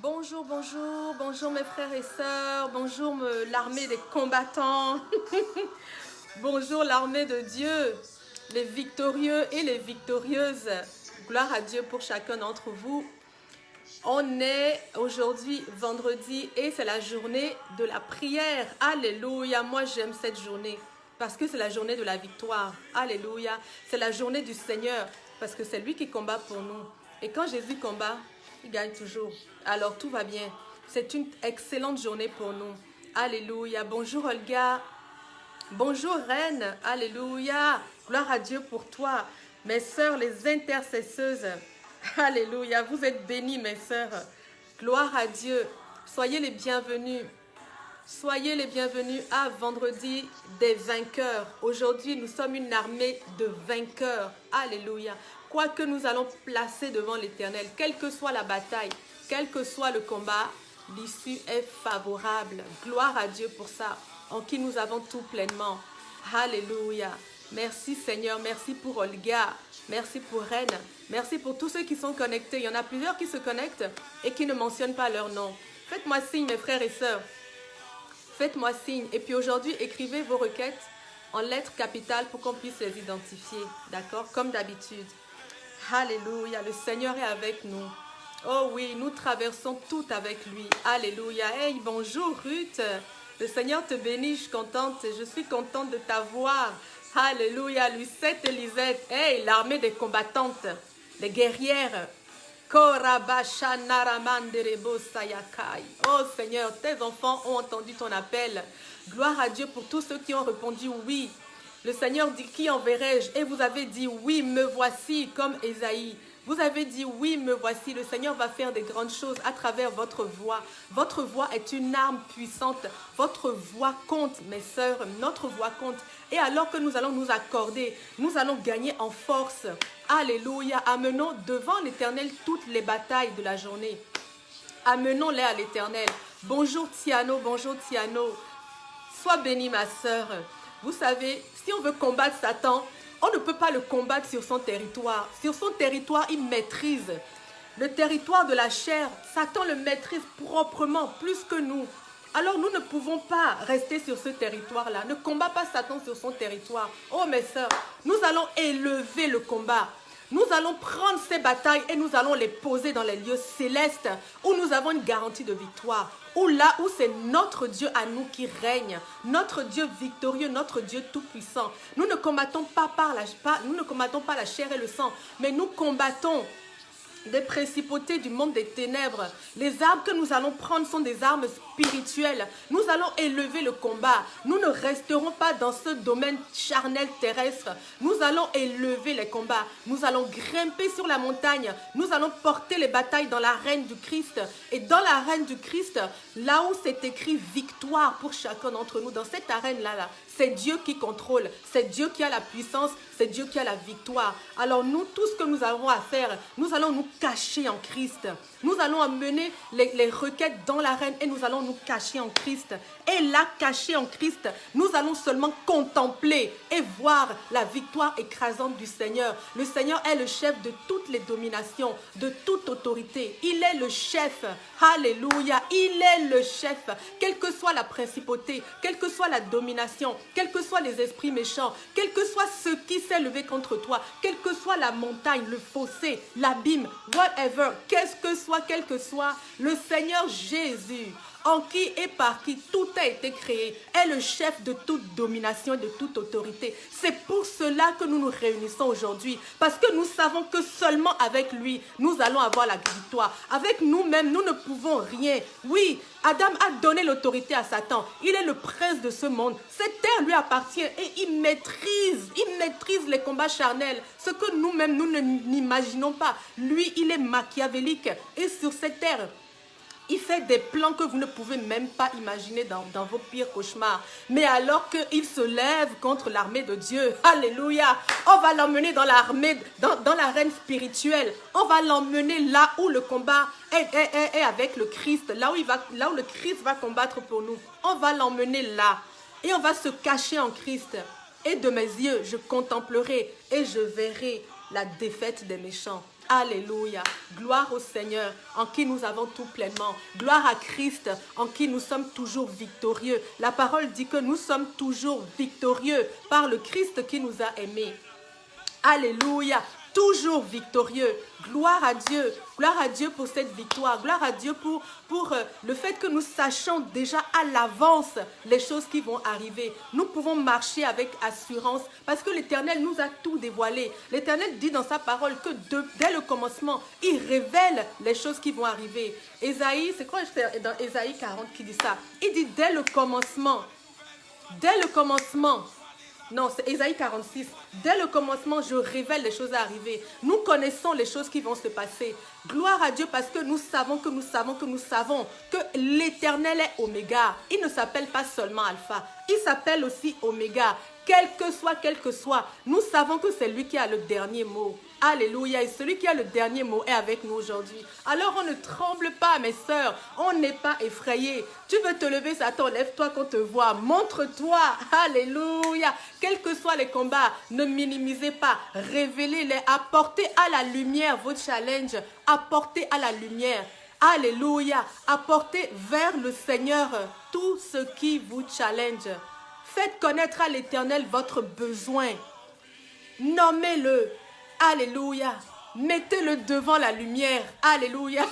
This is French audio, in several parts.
Bonjour, bonjour, bonjour mes frères et sœurs, bonjour l'armée des combattants, bonjour l'armée de Dieu, les victorieux et les victorieuses. Gloire à Dieu pour chacun d'entre vous. On est aujourd'hui vendredi et c'est la journée de la prière. Alléluia, moi j'aime cette journée parce que c'est la journée de la victoire. Alléluia, c'est la journée du Seigneur parce que c'est lui qui combat pour nous. Et quand Jésus combat, il gagne toujours. Alors tout va bien. C'est une excellente journée pour nous. Alléluia. Bonjour Olga. Bonjour Reine. Alléluia. Gloire à Dieu pour toi. Mes sœurs, les intercesseuses. Alléluia. Vous êtes bénies, mes sœurs. Gloire à Dieu. Soyez les bienvenus. Soyez les bienvenus à Vendredi des vainqueurs. Aujourd'hui, nous sommes une armée de vainqueurs. Alléluia. Quoi que nous allons placer devant l'Éternel, quelle que soit la bataille, quel que soit le combat, l'issue est favorable. Gloire à Dieu pour ça, en qui nous avons tout pleinement. Alléluia. Merci Seigneur, merci pour Olga, merci pour Reine, merci pour tous ceux qui sont connectés. Il y en a plusieurs qui se connectent et qui ne mentionnent pas leur nom. Faites-moi signe, mes frères et sœurs. Faites-moi signe. Et puis aujourd'hui, écrivez vos requêtes en lettres capitales pour qu'on puisse les identifier. D'accord? Comme d'habitude. Alléluia. Le Seigneur est avec nous. Oh oui, nous traversons tout avec lui. Alléluia. Hey, bonjour Ruth. Le Seigneur te bénit. Je suis contente. Je suis contente de t'avoir. Alléluia. Lucette et Lisette. Hey, l'armée des combattantes. Les guerrières. Oh Seigneur, tes enfants ont entendu ton appel. Gloire à Dieu pour tous ceux qui ont répondu oui. Le Seigneur dit, qui enverrai-je? Et vous avez dit oui, me voici, comme Ésaïe. Vous avez dit oui, me voici. Le Seigneur va faire des grandes choses à travers votre voix. Votre voix est une arme puissante. Votre voix compte, mes sœurs. Notre voix compte. Et alors que nous allons nous accorder, nous allons gagner en force. Alléluia. Amenons devant l'Éternel toutes les batailles de la journée. Amenons-les à l'Éternel. Bonjour Tiano, bonjour Tiano. Sois bénie ma sœur. Vous savez, si on veut combattre Satan, on ne peut pas le combattre sur son territoire. Sur son territoire, il maîtrise. Le territoire de la chair, Satan le maîtrise proprement, plus que nous. Alors nous ne pouvons pas rester sur ce territoire-là. Ne combat pas Satan sur son territoire. Oh mes sœurs, nous allons élever le combat. Nous allons prendre ces batailles et nous allons les poser dans les lieux célestes où nous avons une garantie de victoire. Ou là où c'est notre Dieu à nous qui règne, notre Dieu victorieux, notre Dieu tout-puissant. Nous ne combattons pas la chair et le sang, mais nous combattons des principautés du monde des ténèbres. Les armes que nous allons prendre sont des armes spirituelles. Nous allons élever le combat. Nous ne resterons pas dans ce domaine charnel terrestre. Nous allons élever les combats. Nous allons grimper sur la montagne. Nous allons porter les batailles dans l'arène du Christ. Et dans l'arène du Christ, là où c'est écrit victoire pour chacun d'entre nous, dans cette arène-là, c'est Dieu qui contrôle. C'est Dieu qui a la puissance. C'est Dieu qui a la victoire. Alors nous, tout ce que nous avons à faire, nous allons nous cacher en Christ. Nous allons amener les requêtes dans l'arène et nous allons nous cacher en Christ. Et là, cachés en Christ, nous allons seulement contempler et voir la victoire écrasante du Seigneur. Le Seigneur est le chef de toutes les dominations, de toute autorité. Il est le chef. Alléluia. Il est le chef. Quelle que soit la principauté, quelle que soit la domination, quels que soient les esprits méchants, quel que soit ce qui s'est levé contre toi, quelle que soit la montagne, le fossé, l'abîme, whatever, quel que soit, le Seigneur Jésus, en qui et par qui tout a été créé, est le chef de toute domination et de toute autorité. C'est pour cela que nous nous réunissons aujourd'hui, parce que nous savons que seulement avec lui, nous allons avoir la victoire. Avec nous-mêmes, nous ne pouvons rien. Oui, Adam a donné l'autorité à Satan. Il est le prince de ce monde. Cette terre lui appartient et il maîtrise les combats charnels. Ce que nous-mêmes, nous n'imaginons pas. Lui, il est machiavélique. Et sur cette terre, il fait des plans que vous ne pouvez même pas imaginer dans vos pires cauchemars. Mais alors qu'il se lève contre l'armée de Dieu, alléluia, on va l'emmener dans l'armée, dans l'arène spirituelle. On va l'emmener là où le combat est avec le Christ, là où le Christ va combattre pour nous. On va l'emmener là et on va se cacher en Christ. Et de mes yeux, je contemplerai et je verrai la défaite des méchants. Alléluia. Gloire au Seigneur en qui nous avons tout pleinement. Gloire à Christ en qui nous sommes toujours victorieux. La parole dit que nous sommes toujours victorieux par le Christ qui nous a aimés. Alléluia. Toujours victorieux. Gloire à Dieu. Gloire à Dieu pour cette victoire. Gloire à Dieu pour le fait que nous sachons déjà à l'avance les choses qui vont arriver. Nous pouvons marcher avec assurance parce que l'Éternel nous a tout dévoilé. L'Éternel dit dans sa parole que dès le commencement, il révèle les choses qui vont arriver. Ésaïe, c'est quoi dans Ésaïe 40 qui dit ça? Il dit dès le commencement. Dès le commencement. Non, c'est Ésaïe 46. Dès le commencement, je révèle les choses à arriver. Nous connaissons les choses qui vont se passer. Gloire à Dieu parce que nous savons que l'Éternel est Oméga. Il ne s'appelle pas seulement Alpha. Il s'appelle aussi Oméga. Quel que soit, nous savons que c'est lui qui a le dernier mot. Alléluia. Et celui qui a le dernier mot est avec nous aujourd'hui. Alors on ne tremble pas, mes sœurs. On n'est pas effrayés. Tu veux te lever, Satan, lève-toi qu'on te voit. Montre-toi. Alléluia. Quels que soient les combats, ne minimisez pas. Révélez-les. Apportez à la lumière vos challenges. Apportez à la lumière. Alléluia. Apportez vers le Seigneur tout ce qui vous challenge. Faites connaître à l'Éternel votre besoin. Nommez-le. Alléluia. Mettez-le devant la lumière. Alléluia.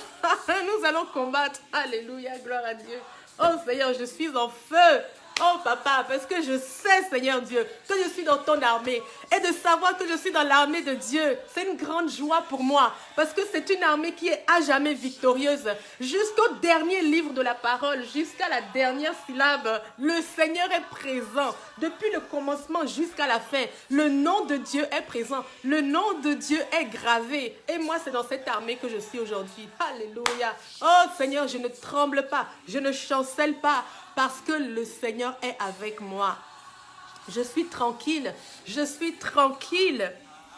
Nous allons combattre. Alléluia. Gloire à Dieu. Oh Seigneur, je suis en feu. Oh papa, parce que je sais, Seigneur Dieu, que je suis dans ton armée. Et de savoir que je suis dans l'armée de Dieu, c'est une grande joie pour moi. Parce que c'est une armée qui est à jamais victorieuse. Jusqu'au dernier livre de la parole, jusqu'à la dernière syllabe, le Seigneur est présent. Depuis le commencement jusqu'à la fin, le nom de Dieu est présent. Le nom de Dieu est gravé. Et moi, c'est dans cette armée que je suis aujourd'hui. Alléluia. Oh Seigneur, je ne tremble pas. Je ne chancelle pas. Parce que le Seigneur est avec moi. Je suis tranquille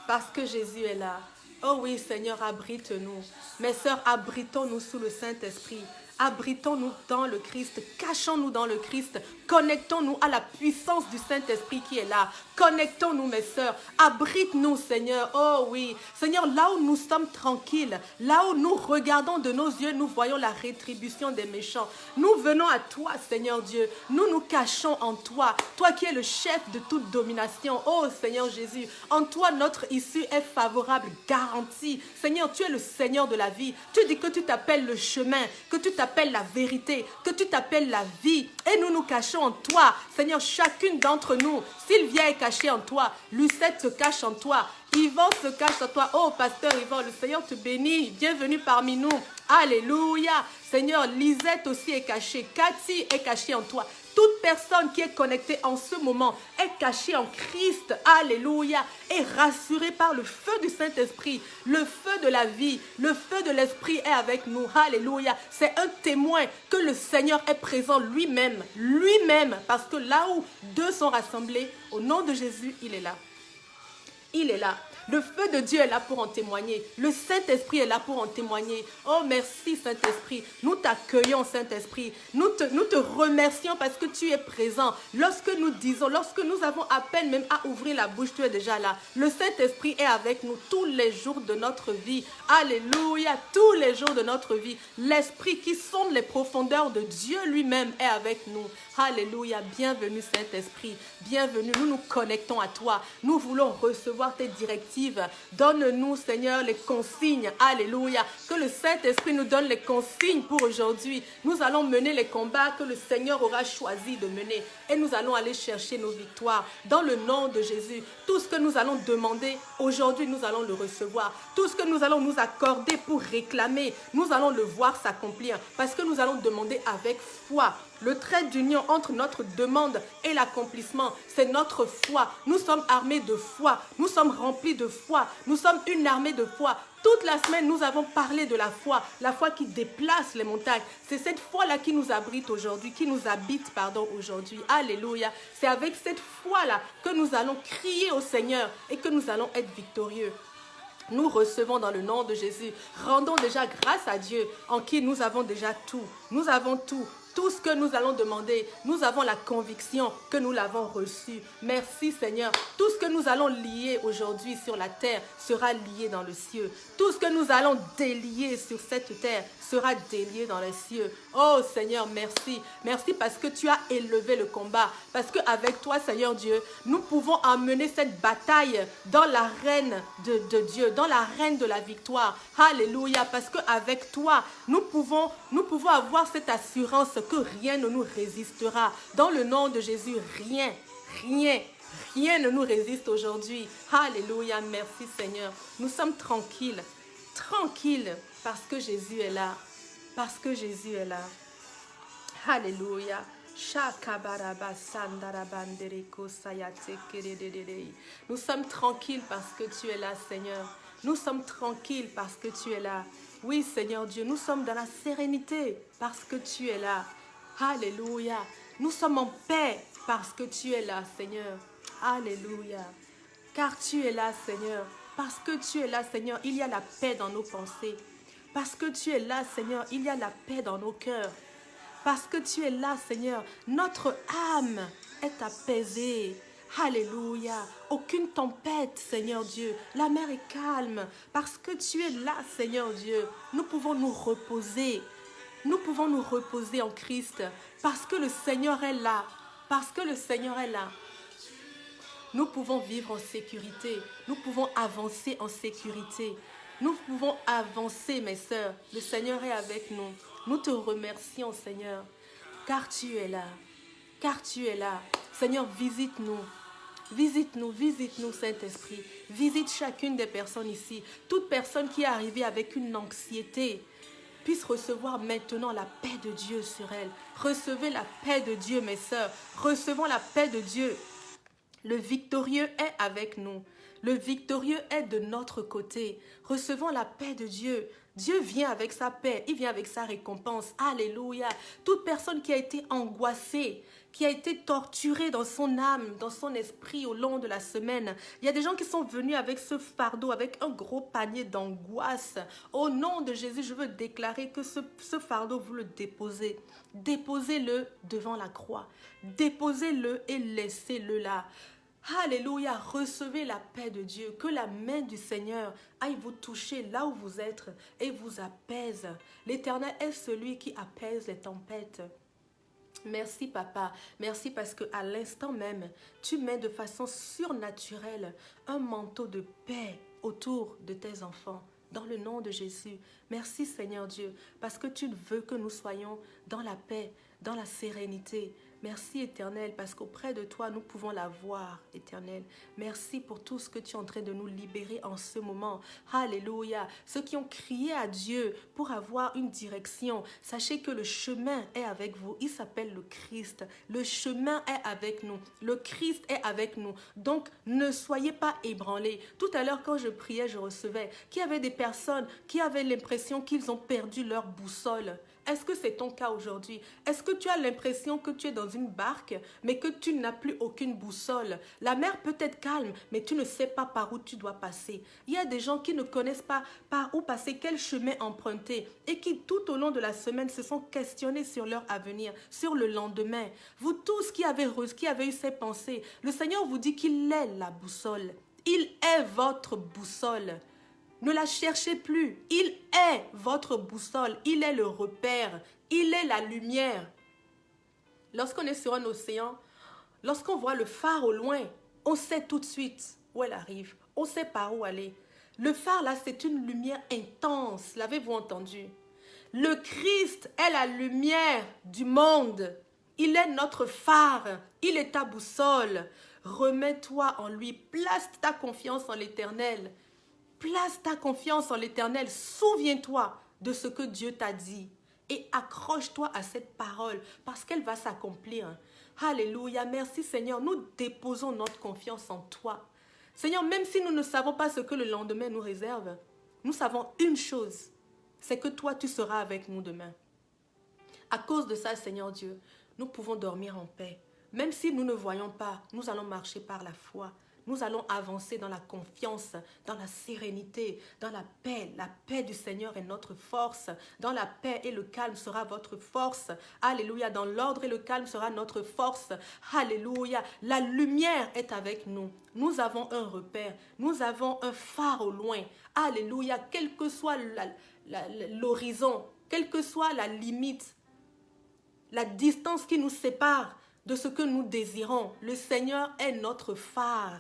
parce que Jésus est là. Oh oui, Seigneur, abrite-nous. Mes sœurs, abritons-nous sous le Saint-Esprit. Abritons-nous dans le Christ, cachons-nous dans le Christ, connectons-nous à la puissance du Saint-Esprit qui est là. Connectons-nous, mes sœurs, abrite-nous, Seigneur. Oh oui, Seigneur, là où nous sommes tranquilles, là où nous regardons de nos yeux, nous voyons la rétribution des méchants. Nous venons à toi, Seigneur Dieu. Nous nous cachons en toi, toi qui es le chef de toute domination. Oh Seigneur Jésus, en toi notre issue est favorable, garantie. Seigneur, tu es le Seigneur de la vie. Tu dis que tu t'appelles le chemin, que tu t'appelles la vérité, que tu t'appelles la vie. Et nous nous cachons en toi. Seigneur, chacune d'entre nous, Sylvia est cachée en toi, Lucette se cache en toi, Yvan se cache en toi. Oh, pasteur Yvan, le Seigneur te bénit. Bienvenue parmi nous. Alléluia. Seigneur, Lisette aussi est cachée. Cathy est cachée en toi. Toute personne qui est connectée en ce moment est cachée en Christ. Alléluia. Et rassurée par le feu du Saint-Esprit, le feu de la vie, le feu de l'Esprit est avec nous. Alléluia. C'est un témoin que le Seigneur est présent lui-même. Lui-même. Parce que là où deux sont rassemblés, au nom de Jésus, il est là. Il est là. Le feu de Dieu est là pour en témoigner. Le Saint-Esprit est là pour en témoigner. Oh, merci Saint-Esprit. Nous t'accueillons, Saint-Esprit. Nous te remercions parce que tu es présent. Lorsque nous disons, lorsque nous avons à peine même à ouvrir la bouche, tu es déjà là. Le Saint-Esprit est avec nous tous les jours de notre vie. Alléluia, tous les jours de notre vie. L'Esprit qui sonde les profondeurs de Dieu lui-même est avec nous. Alléluia, bienvenue Saint-Esprit. Bienvenue, nous nous connectons à toi. Nous voulons recevoir tes directives. Donne-nous, Seigneur, les consignes. Alléluia. Que le Saint-Esprit nous donne les consignes pour aujourd'hui. Nous allons mener les combats que le Seigneur aura choisi de mener. Et nous allons aller chercher nos victoires. Dans le nom de Jésus, tout ce que nous allons demander aujourd'hui, nous allons le recevoir. Tout ce que nous allons nous accorder pour réclamer, nous allons le voir s'accomplir. Parce que nous allons demander avec foi. Le trait d'union entre notre demande et l'accomplissement, c'est notre foi. Nous sommes armés de foi. Nous sommes remplis de foi. Nous sommes une armée de foi. Toute la semaine, nous avons parlé de la foi qui déplace les montagnes. C'est cette foi-là qui nous abrite aujourd'hui, qui nous habite, aujourd'hui. Alléluia. C'est avec cette foi-là que nous allons crier au Seigneur et que nous allons être victorieux. Nous recevons dans le nom de Jésus. Rendons déjà grâce à Dieu en qui nous avons déjà tout. Nous avons tout. Tout ce que nous allons demander, nous avons la conviction que nous l'avons reçu. Merci Seigneur. Tout ce que nous allons lier aujourd'hui sur la terre sera lié dans le ciel. Tout ce que nous allons délier sur cette terre sera délié dans les cieux. Oh Seigneur, merci. Merci parce que tu as élevé le combat. Parce qu'avec toi, Seigneur Dieu, nous pouvons amener cette bataille dans l'arène de Dieu, dans l'arène de la victoire. Alléluia. Parce qu'avec toi, nous pouvons avoir cette assurance que rien ne nous résistera. Dans le nom de Jésus, rien ne nous résiste aujourd'hui. Alléluia, merci Seigneur. Nous sommes tranquilles parce que Jésus est là. Parce que Jésus est là. Alléluia. Nous sommes tranquilles parce que tu es là, Seigneur. Nous sommes tranquilles parce que tu es là. Oui, Seigneur Dieu, nous sommes dans la sérénité parce que tu es là. Alléluia. Nous sommes en paix parce que tu es là, Seigneur. Alléluia. Car tu es là, Seigneur. Parce que tu es là, Seigneur, il y a la paix dans nos pensées. Parce que tu es là, Seigneur, il y a la paix dans nos cœurs. Parce que tu es là, Seigneur, notre âme est apaisée. Alléluia. Aucune tempête, Seigneur Dieu. La mer est calme. Parce que tu es là, Seigneur Dieu. Nous pouvons nous reposer. Nous pouvons nous reposer en Christ. Parce que le Seigneur est là. Parce que le Seigneur est là. Nous pouvons vivre en sécurité. Nous pouvons avancer en sécurité. Nous pouvons avancer, mes sœurs. Le Seigneur est avec nous. Nous te remercions, Seigneur, car tu es là. Car tu es là. Seigneur, visite-nous. Visite-nous, visite-nous, Saint-Esprit. Visite chacune des personnes ici. Toute personne qui est arrivée avec une anxiété puisse recevoir maintenant la paix de Dieu sur elle. Recevez la paix de Dieu, mes sœurs. Recevons la paix de Dieu. Le victorieux est avec nous. Le victorieux est de notre côté. Recevons la paix de Dieu. Dieu vient avec sa paix, il vient avec sa récompense. Alléluia. Toute personne qui a été angoissée, qui a été torturée dans son âme, dans son esprit au long de la semaine. Il y a des gens qui sont venus avec ce fardeau, avec un gros panier d'angoisse. Au nom de Jésus, je veux déclarer que ce fardeau, vous le déposez. Déposez-le devant la croix. Déposez-le et laissez-le là. Alléluia, recevez la paix de Dieu, que la main du Seigneur aille vous toucher là où vous êtes et vous apaise. L'Éternel est celui qui apaise les tempêtes. Merci papa, merci parce qu'à l'instant même, tu mets de façon surnaturelle un manteau de paix autour de tes enfants. Dans le nom de Jésus, merci Seigneur Dieu, parce que tu veux que nous soyons dans la paix, dans la sérénité. Merci Éternel, parce qu'auprès de toi, nous pouvons la voir, Éternel. Merci pour tout ce que tu es en train de nous libérer en ce moment. Alléluia. Ceux qui ont crié à Dieu pour avoir une direction, sachez que le chemin est avec vous. Il s'appelle le Christ. Le chemin est avec nous. Le Christ est avec nous. Donc, ne soyez pas ébranlés. Tout à l'heure, quand je priais, je recevais qu'il y avait des personnes qui avaient l'impression qu'ils ont perdu leur boussole. Est-ce que c'est ton cas aujourd'hui? Est-ce que tu as l'impression que tu es dans une barque, mais que tu n'as plus aucune boussole? La mer peut être calme, mais tu ne sais pas par où tu dois passer. Il y a des gens qui ne connaissent pas par où passer, quel chemin emprunter, et qui tout au long de la semaine se sont questionnés sur leur avenir, sur le lendemain. Vous tous qui avez eu ces pensées, le Seigneur vous dit qu'il est la boussole. Il est votre boussole. Ne la cherchez plus. Il est votre boussole. Il est le repère. Il est la lumière. Lorsqu'on est sur un océan, lorsqu'on voit le phare au loin, on sait tout de suite où elle arrive. On sait par où aller. Le phare là, c'est une lumière intense. L'avez-vous entendu? Le Christ est la lumière du monde. Il est notre phare. Il est ta boussole. Remets-toi en lui. Place ta confiance en l'Éternel. Place ta confiance en l'Éternel. Souviens-toi de ce que Dieu t'a dit. Et accroche-toi à cette parole parce qu'elle va s'accomplir. Alléluia. Merci Seigneur. Nous déposons notre confiance en toi. Seigneur, même si nous ne savons pas ce que le lendemain nous réserve, nous savons une chose. C'est que toi, tu seras avec nous demain. À cause de ça, Seigneur Dieu, nous pouvons dormir en paix. Même si nous ne voyons pas, nous allons marcher par la foi. Nous allons avancer dans la confiance, dans la sérénité, dans la paix. La paix du Seigneur est notre force. Dans la paix et le calme sera votre force. Alléluia. Dans l'ordre et le calme sera notre force. Alléluia. La lumière est avec nous. Nous avons un repère. Nous avons un phare au loin. Alléluia. Quel que soit l'horizon, quelle que soit la limite, la distance qui nous sépare de ce que nous désirons, le Seigneur est notre phare.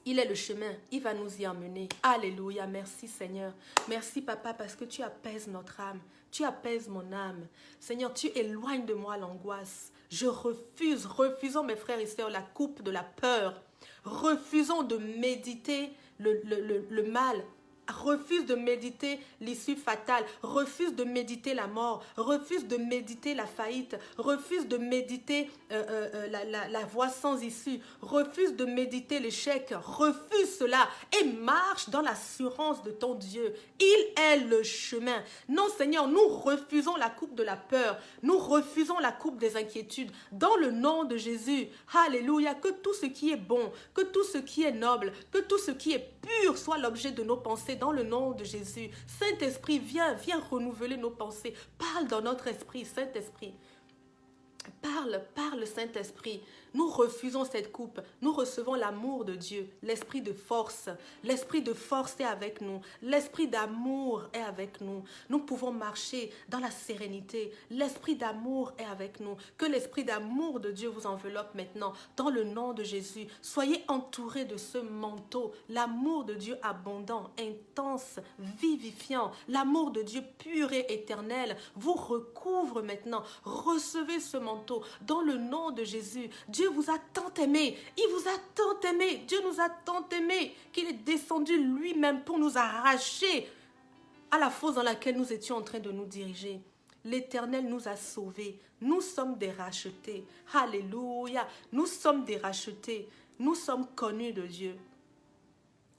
Il est le chemin, il va nous y emmener. Alléluia, merci Seigneur. Merci Papa parce que tu apaises notre âme, tu apaises mon âme. Seigneur, tu éloignes de moi l'angoisse. Je refusons mes frères et sœurs la coupe de la peur. Refusons de méditer le mal. Refuse de méditer l'issue fatale, refuse de méditer la mort, refuse de méditer la faillite, refuse de méditer la voie sans issue, refuse de méditer l'échec, refuse cela et marche dans l'assurance de ton Dieu. Il est le chemin. Non Seigneur, nous refusons la coupe de la peur, nous refusons la coupe des inquiétudes dans le nom de Jésus. Alléluia, que tout ce qui est bon, que tout ce qui est noble, que tout ce qui est pur soit l'objet de nos pensées dans le nom de Jésus. Saint-Esprit, viens renouveler nos pensées. Parle dans notre esprit, Saint-Esprit. Parle Saint-Esprit. Nous refusons cette coupe. Nous recevons l'amour de Dieu, l'esprit de force. L'esprit de force est avec nous. L'esprit d'amour est avec nous. Nous pouvons marcher dans la sérénité. L'esprit d'amour est avec nous. Que l'esprit d'amour de Dieu vous enveloppe maintenant. Dans le nom de Jésus, soyez entourés de ce manteau. L'amour de Dieu abondant, intense, vivifiant. L'amour de Dieu pur et éternel vous recouvre maintenant. Recevez ce manteau dans le nom de Jésus. Dieu vous a tant aimé, il vous a tant aimé, Dieu nous a tant aimé qu'il est descendu lui-même pour nous arracher à la fosse dans laquelle nous étions en train de nous diriger. L'Éternel nous a sauvés, nous sommes des rachetés. Alléluia, nous sommes des rachetés, nous sommes connus de Dieu,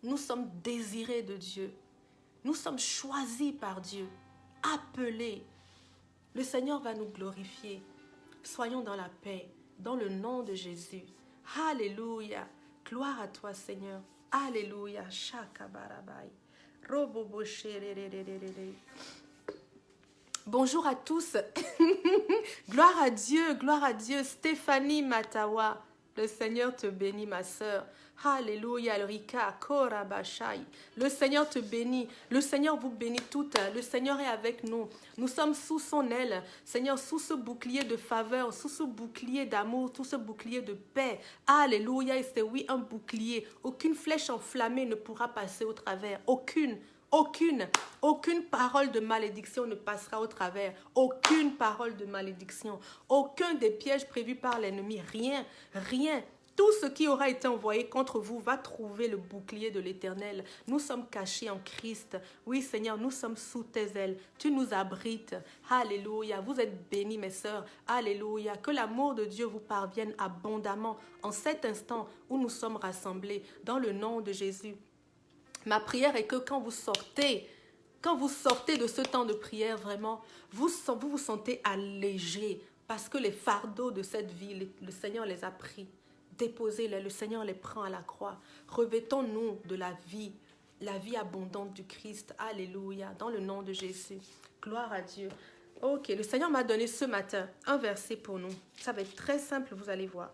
nous sommes désirés de Dieu, nous sommes choisis par Dieu, appelés. Le Seigneur va nous glorifier. Soyons dans la paix. Dans le nom de Jésus. Alléluia. Gloire à toi, Seigneur. Alléluia. Shakabarabai. Bonjour à tous. Gloire à Dieu. Gloire à Dieu. Stéphanie Matawa. Le Seigneur te bénit, ma sœur. Alléluia, Rika, Korabashai. Le Seigneur te bénit. Le Seigneur vous bénit toutes. Le Seigneur est avec nous. Nous sommes sous son aile. Seigneur, sous ce bouclier de faveur, sous ce bouclier d'amour, sous ce bouclier de paix. Alléluia. Et c'est oui, un bouclier. Aucune flèche enflammée ne pourra passer au travers. Aucune parole de malédiction ne passera au travers. Aucune parole de malédiction. Aucun des pièges prévus par l'ennemi. Rien. Tout ce qui aura été envoyé contre vous va trouver le bouclier de l'Éternel. Nous sommes cachés en Christ. Oui, Seigneur, nous sommes sous tes ailes. Tu nous abrites. Alléluia. Vous êtes bénis, mes sœurs. Alléluia. Que l'amour de Dieu vous parvienne abondamment en cet instant où nous sommes rassemblés dans le nom de Jésus. Ma prière est que quand vous sortez de ce temps de prière, vraiment, vous vous sentez allégé parce que les fardeaux de cette vie, le Seigneur les a pris. Déposez-les, le Seigneur les prend à la croix. Revêtons-nous de la vie abondante du Christ. Alléluia, dans le nom de Jésus. Gloire à Dieu. Ok, le Seigneur m'a donné ce matin un verset pour nous. Ça va être très simple, vous allez voir.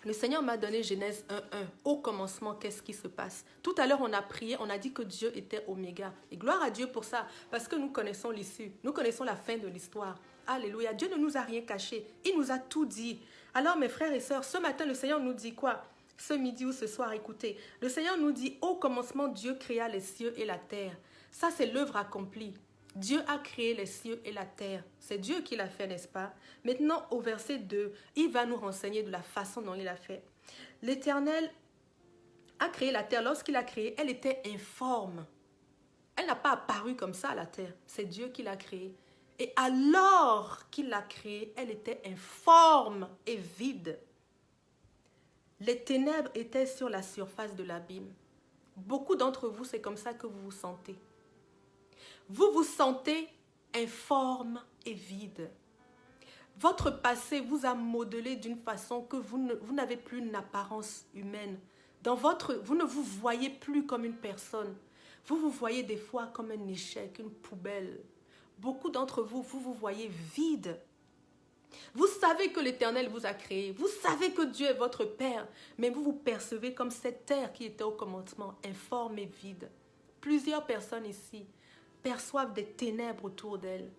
Le Seigneur m'a donné Genèse 1.1. Au commencement, qu'est-ce qui se passe? Tout à l'heure, on a prié, on a dit que Dieu était Oméga. Et gloire à Dieu pour ça, parce que nous connaissons l'issue. Nous connaissons la fin de l'histoire. Alléluia. Dieu ne nous a rien caché. Il nous a tout dit. Alors, mes frères et sœurs, ce matin, le Seigneur nous dit quoi? Ce midi ou ce soir, écoutez. Le Seigneur nous dit, au commencement, Dieu créa les cieux et la terre. Ça, c'est l'œuvre accomplie. Dieu a créé les cieux et la terre. C'est Dieu qui l'a fait, n'est-ce pas? Maintenant, au verset 2, il va nous renseigner de la façon dont il a fait. L'Éternel a créé la terre. Lorsqu'il a créé, elle était informe. Elle n'a pas apparu comme ça à la terre. C'est Dieu qui l'a créée. Et alors qu'il l'a créée, elle était informe et vide. Les ténèbres étaient sur la surface de l'abîme. Beaucoup d'entre vous, c'est comme ça que vous vous sentez. Vous vous sentez informe et vide. Votre passé vous a modelé d'une façon que vous n'avez plus une apparence humaine. Vous ne vous voyez plus comme une personne. Vous vous voyez des fois comme un échec, une poubelle. Beaucoup d'entre vous, vous vous voyez vide. Vous savez que l'Éternel vous a créé. Vous savez que Dieu est votre Père. Mais vous vous percevez comme cette terre qui était au commencement, informe et vide. Plusieurs personnes ici perçoivent des ténèbres autour d'elles.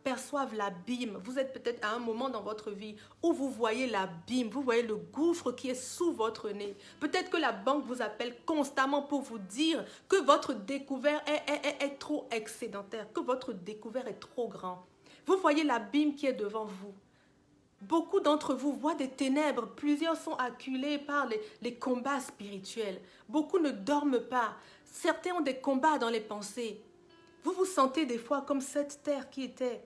Perçoivent l'abîme. Vous êtes peut-être à un moment dans votre vie où vous voyez l'abîme, vous voyez le gouffre qui est sous votre nez. Peut-être que la banque vous appelle constamment pour vous dire que votre découvert est trop excédentaire, que votre découvert est trop grand. Vous voyez l'abîme qui est devant vous. Beaucoup d'entre vous voient des ténèbres. Plusieurs sont acculés par les combats spirituels. Beaucoup ne dorment pas. Certains ont des combats dans les pensées. Vous vous sentez des fois comme cette terre qui était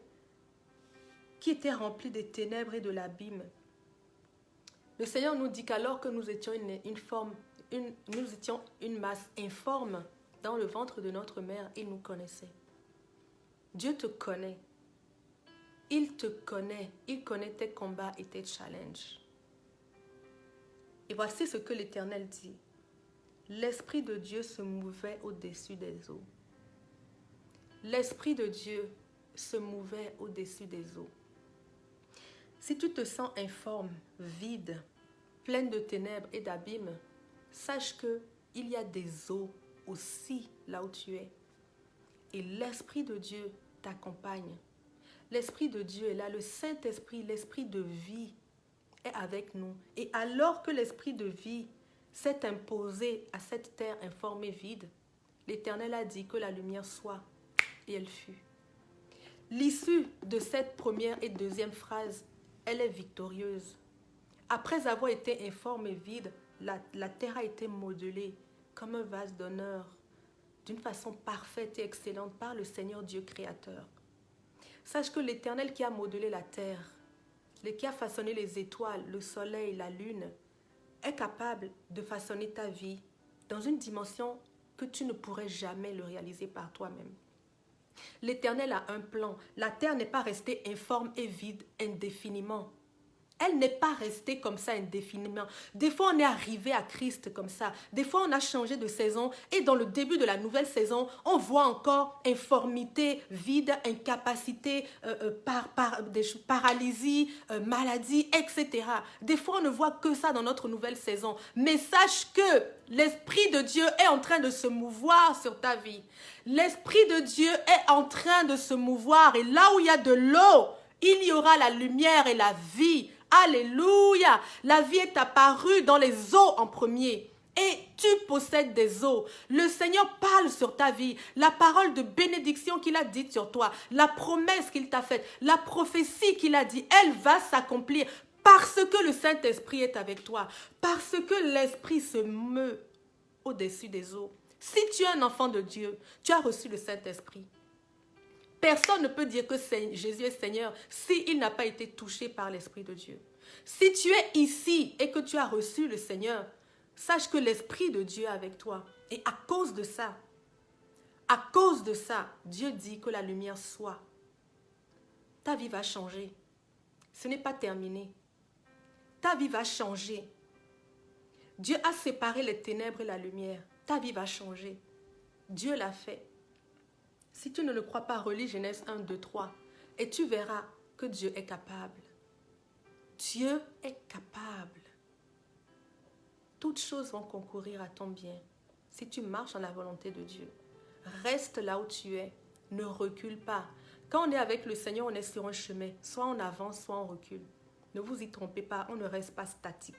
remplie des ténèbres et de l'abîme. Le Seigneur nous dit qu'alors que nous étions nous étions une masse informe dans le ventre de notre mère, il nous connaissait. Dieu te connaît. Il te connaît. Il connaît tes combats et tes challenges. Et voici ce que l'Éternel dit. L'Esprit de Dieu se mouvait au-dessus des eaux. L'Esprit de Dieu se mouvait au-dessus des eaux. Si tu te sens informe, vide, pleine de ténèbres et d'abîmes, sache qu'il y a des eaux aussi là où tu es. Et l'Esprit de Dieu t'accompagne. L'Esprit de Dieu est là, le Saint-Esprit, l'Esprit de vie est avec nous. Et alors que l'Esprit de vie s'est imposé à cette terre informe et vide, l'Éternel a dit que la lumière soit, et elle fut. L'issue de cette première et deuxième phrase, elle est victorieuse. Après avoir été informe et vide, la terre a été modelée comme un vase d'honneur, d'une façon parfaite et excellente par le Seigneur Dieu créateur. Sache que l'Éternel qui a modelé la terre, qui a façonné les étoiles, le soleil, la lune, est capable de façonner ta vie dans une dimension que tu ne pourrais jamais le réaliser par toi-même. L'Éternel a un plan. La terre n'est pas restée informe et vide indéfiniment. Elle n'est pas restée comme ça indéfiniment. Des fois, on est arrivé à Christ comme ça. Des fois, on a changé de saison. Et dans le début de la nouvelle saison, on voit encore informité, vide, incapacité, paralysie, maladie, etc. Des fois, on ne voit que ça dans notre nouvelle saison. Mais sache que l'Esprit de Dieu est en train de se mouvoir sur ta vie. L'Esprit de Dieu est en train de se mouvoir. Et là où il y a de l'eau, il y aura la lumière et la vie. Alléluia! La vie est apparue dans les eaux en premier. Et tu possèdes des eaux. Le Seigneur parle sur ta vie. La parole de bénédiction qu'il a dite sur toi. La promesse qu'il t'a faite. La prophétie qu'il a dit. Elle va s'accomplir parce que le Saint-Esprit est avec toi. Parce que l'Esprit se meut au-dessus des eaux. Si tu es un enfant de Dieu, tu as reçu le Saint-Esprit. Personne ne peut dire que Jésus est Seigneur s'il n'a pas été touché par l'Esprit de Dieu. Si tu es ici et que tu as reçu le Seigneur, sache que l'Esprit de Dieu est avec toi. Et à cause de ça, Dieu dit que la lumière soit. Ta vie va changer. Ce n'est pas terminé. Ta vie va changer. Dieu a séparé les ténèbres et la lumière. Ta vie va changer. Dieu l'a fait. Si tu ne le crois pas, relis Genèse 1, 2, 3 et tu verras que Dieu est capable. Dieu est capable. Toutes choses vont concourir à ton bien si tu marches dans la volonté de Dieu. Reste là où tu es. Ne recule pas. Quand on est avec le Seigneur, on est sur un chemin. Soit on avance, soit on recule. Ne vous y trompez pas, on ne reste pas statique.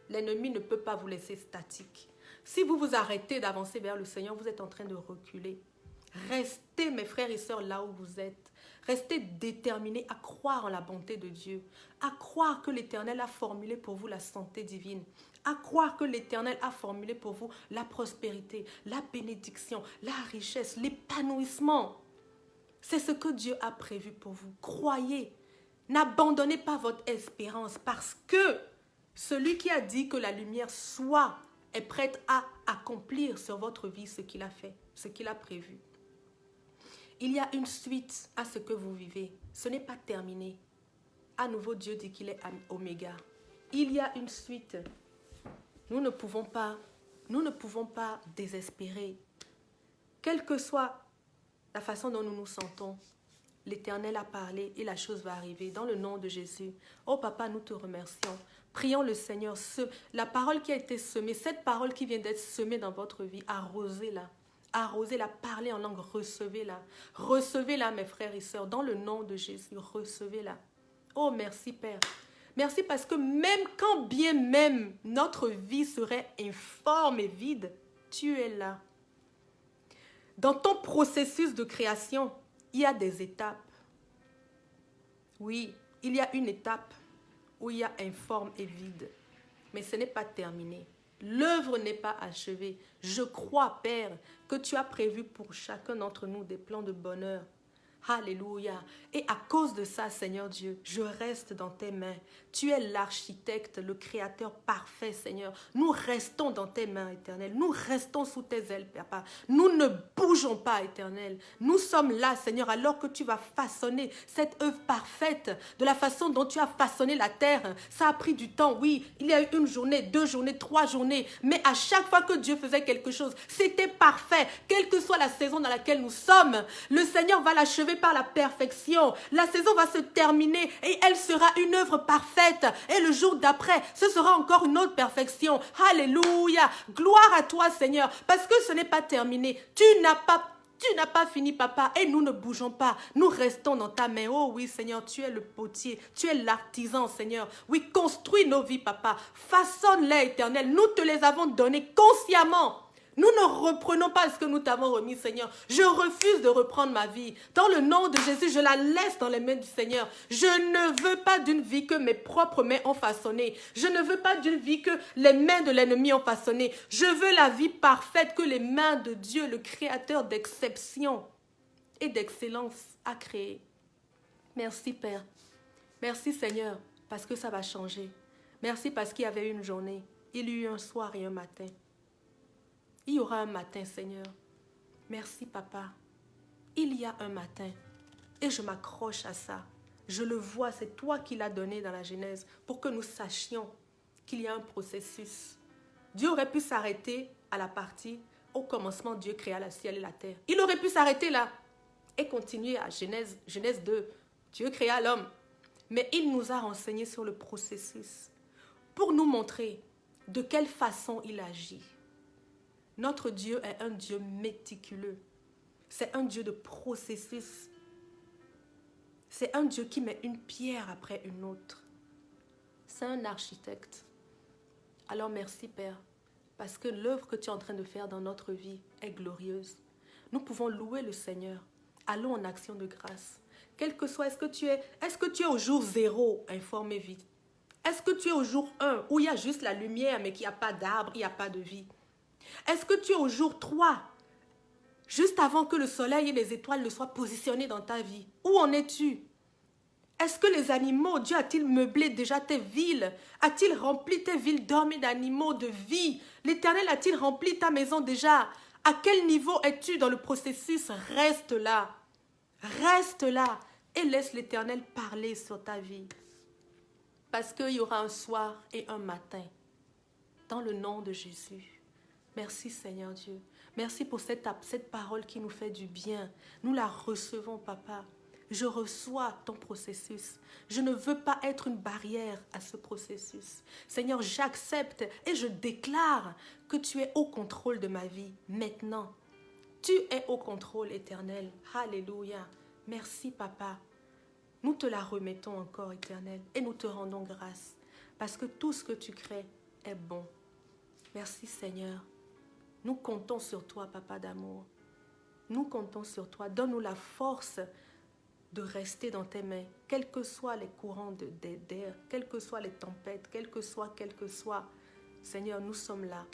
L'ennemi ne peut pas vous laisser statique. Si vous vous arrêtez d'avancer vers le Seigneur, vous êtes en train de reculer. Restez, mes frères et sœurs, là où vous êtes. Restez déterminés à croire en la bonté de Dieu, à croire que l'Éternel a formulé pour vous la santé divine, à croire que l'Éternel a formulé pour vous la prospérité, la bénédiction, la richesse, l'épanouissement. C'est ce que Dieu a prévu pour vous. Croyez, n'abandonnez pas votre espérance parce que celui qui a dit que la lumière soit est prête à accomplir sur votre vie ce qu'il a fait, ce qu'il a prévu. Il y a une suite à ce que vous vivez. Ce n'est pas terminé. À nouveau, Dieu dit qu'il est Oméga. Il y a une suite. Nous ne pouvons pas désespérer. Quelle que soit la façon dont nous nous sentons, l'Éternel a parlé et la chose va arriver dans le nom de Jésus. Oh papa, nous te remercions. Prions le Seigneur. La parole qui a été semée, cette parole qui vient d'être semée dans votre vie, arrosez-la. Arrosez-la, parlez en langue, recevez-la. Recevez-la, mes frères et sœurs, dans le nom de Jésus, recevez-la. Oh, merci Père. Merci parce que même quand bien même notre vie serait informe et vide, tu es là. Dans ton processus de création, il y a des étapes. Oui, il y a une étape où il y a informe et vide. Mais ce n'est pas terminé. L'œuvre n'est pas achevée. Je crois, Père, que tu as prévu pour chacun d'entre nous des plans de bonheur. Alléluia. Et à cause de ça, Seigneur Dieu, je reste dans tes mains. Tu es l'architecte, le créateur parfait, Seigneur. Nous restons dans tes mains, Éternel. Nous restons sous tes ailes, Papa. Nous ne bougeons pas, Éternel. Nous sommes là, Seigneur, alors que tu vas façonner cette œuvre parfaite de la façon dont tu as façonné la terre. Ça a pris du temps, oui. Il y a eu 1 journée, 2 journées, 3 journées. Mais à chaque fois que Dieu faisait quelque chose, c'était parfait. Quelle que soit la saison dans laquelle nous sommes, le Seigneur va l'achever par la perfection. La saison va se terminer et elle sera une œuvre parfaite. Et le jour d'après, ce sera encore une autre perfection. Alléluia. Gloire à toi, Seigneur, parce que ce n'est pas terminé. Tu n'as pas fini, Papa, et nous ne bougeons pas. Nous restons dans ta main. Oh oui, Seigneur, tu es le potier, tu es l'artisan, Seigneur. Oui, construis nos vies, Papa. Façonne-les, Éternel. Nous te les avons données consciemment. Nous ne reprenons pas ce que nous t'avons remis, Seigneur. Je refuse de reprendre ma vie. Dans le nom de Jésus, je la laisse dans les mains du Seigneur. Je ne veux pas d'une vie que mes propres mains ont façonnée. Je ne veux pas d'une vie que les mains de l'ennemi ont façonnée. Je veux la vie parfaite que les mains de Dieu, le Créateur d'exception et d'excellence, a créée. Merci, Père. Merci, Seigneur, parce que ça va changer. Merci parce qu'il y avait une journée. Il y a eu un soir et un matin. Il y aura un matin, Seigneur. Merci, Papa. Il y a un matin. Et je m'accroche à ça. Je le vois, c'est toi qui l'as donné dans la Genèse pour que nous sachions qu'il y a un processus. Dieu aurait pu s'arrêter à la partie au commencement, Dieu créa le ciel et la terre. Il aurait pu s'arrêter là et continuer à Genèse 2. Dieu créa l'homme. Mais il nous a renseigné sur le processus pour nous montrer de quelle façon il agit. Notre Dieu est un Dieu méticuleux. C'est un Dieu de processus. C'est un Dieu qui met une pierre après une autre. C'est un architecte. Alors merci, Père, parce que l'œuvre que tu es en train de faire dans notre vie est glorieuse. Nous pouvons louer le Seigneur. Allons en action de grâce. Quel que soit, est-ce que tu es au jour 0, informé vite? Est-ce que tu es au jour 1, où il y a juste la lumière, mais qu'il n'y a pas d'arbre, il n'y a pas de vie? Est-ce que tu es au jour 3, juste avant que le soleil et les étoiles ne soient positionnés dans ta vie? Où en es-tu? Est-ce que les animaux, Dieu a-t-il meublé déjà tes villes? A-t-il rempli tes villes d'hommes et d'animaux, de vie? L'Éternel a-t-il rempli ta maison déjà? À quel niveau es-tu dans le processus? Reste là. Reste là et laisse l'Éternel parler sur ta vie. Parce qu'il y aura un soir et un matin. Dans le nom de Jésus. Merci Seigneur Dieu. Merci pour cette parole qui nous fait du bien. Nous la recevons, Papa. Je reçois ton processus. Je ne veux pas être une barrière à ce processus. Seigneur, j'accepte et je déclare que tu es au contrôle de ma vie maintenant. Tu es au contrôle éternel. Alléluia. Merci, Papa. Nous te la remettons encore, Éternel, et nous te rendons grâce parce que tout ce que tu crées est bon. Merci, Seigneur. Nous comptons sur toi, Papa d'amour. Nous comptons sur toi. Donne-nous la force de rester dans tes mains, quels que soient les courants d'air, quelles que soient les tempêtes, quel que soit. Seigneur, nous sommes là.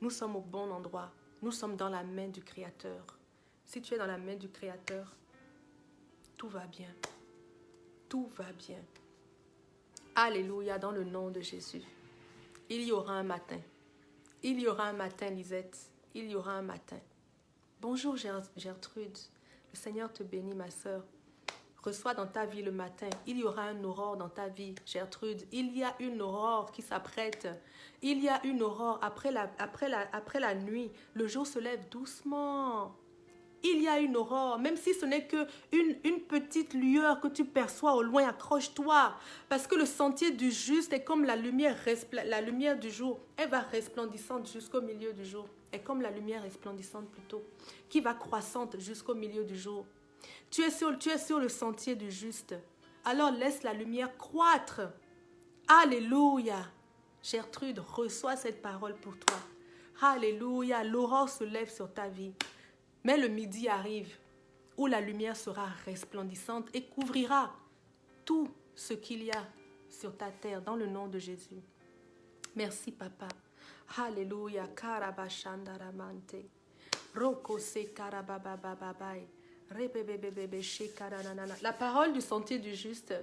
Nous sommes au bon endroit. Nous sommes dans la main du Créateur. Si tu es dans la main du Créateur, tout va bien. Tout va bien. Alléluia, dans le nom de Jésus. Il y aura un matin. Il y aura un matin, Lisette. Il y aura un matin. Bonjour, Gertrude. Le Seigneur te bénit, ma sœur. reçois dans ta vie le matin. Il y aura une aurore dans ta vie, Gertrude. Il y a une aurore qui s'apprête. Il y a une aurore après la nuit. Le jour se lève doucement. Il y a une aurore, même si ce n'est qu'une petite lueur que tu perçois au loin, accroche-toi. Parce que le sentier du juste est comme la lumière du jour. Elle va resplendissante jusqu'au milieu du jour. Est comme la lumière resplendissante plutôt, qui va croissante jusqu'au milieu du jour. Tu es sur le sentier du juste. Alors laisse la lumière croître. Alléluia. Gertrude, reçois cette parole pour toi. Alléluia. L'aurore se lève sur ta vie. Mais le midi arrive où la lumière sera resplendissante et couvrira tout ce qu'il y a sur ta terre dans le nom de Jésus. Merci, Papa. Alléluia. Karabashandaramante. Rokose karababababai. La parole du sentier du juste,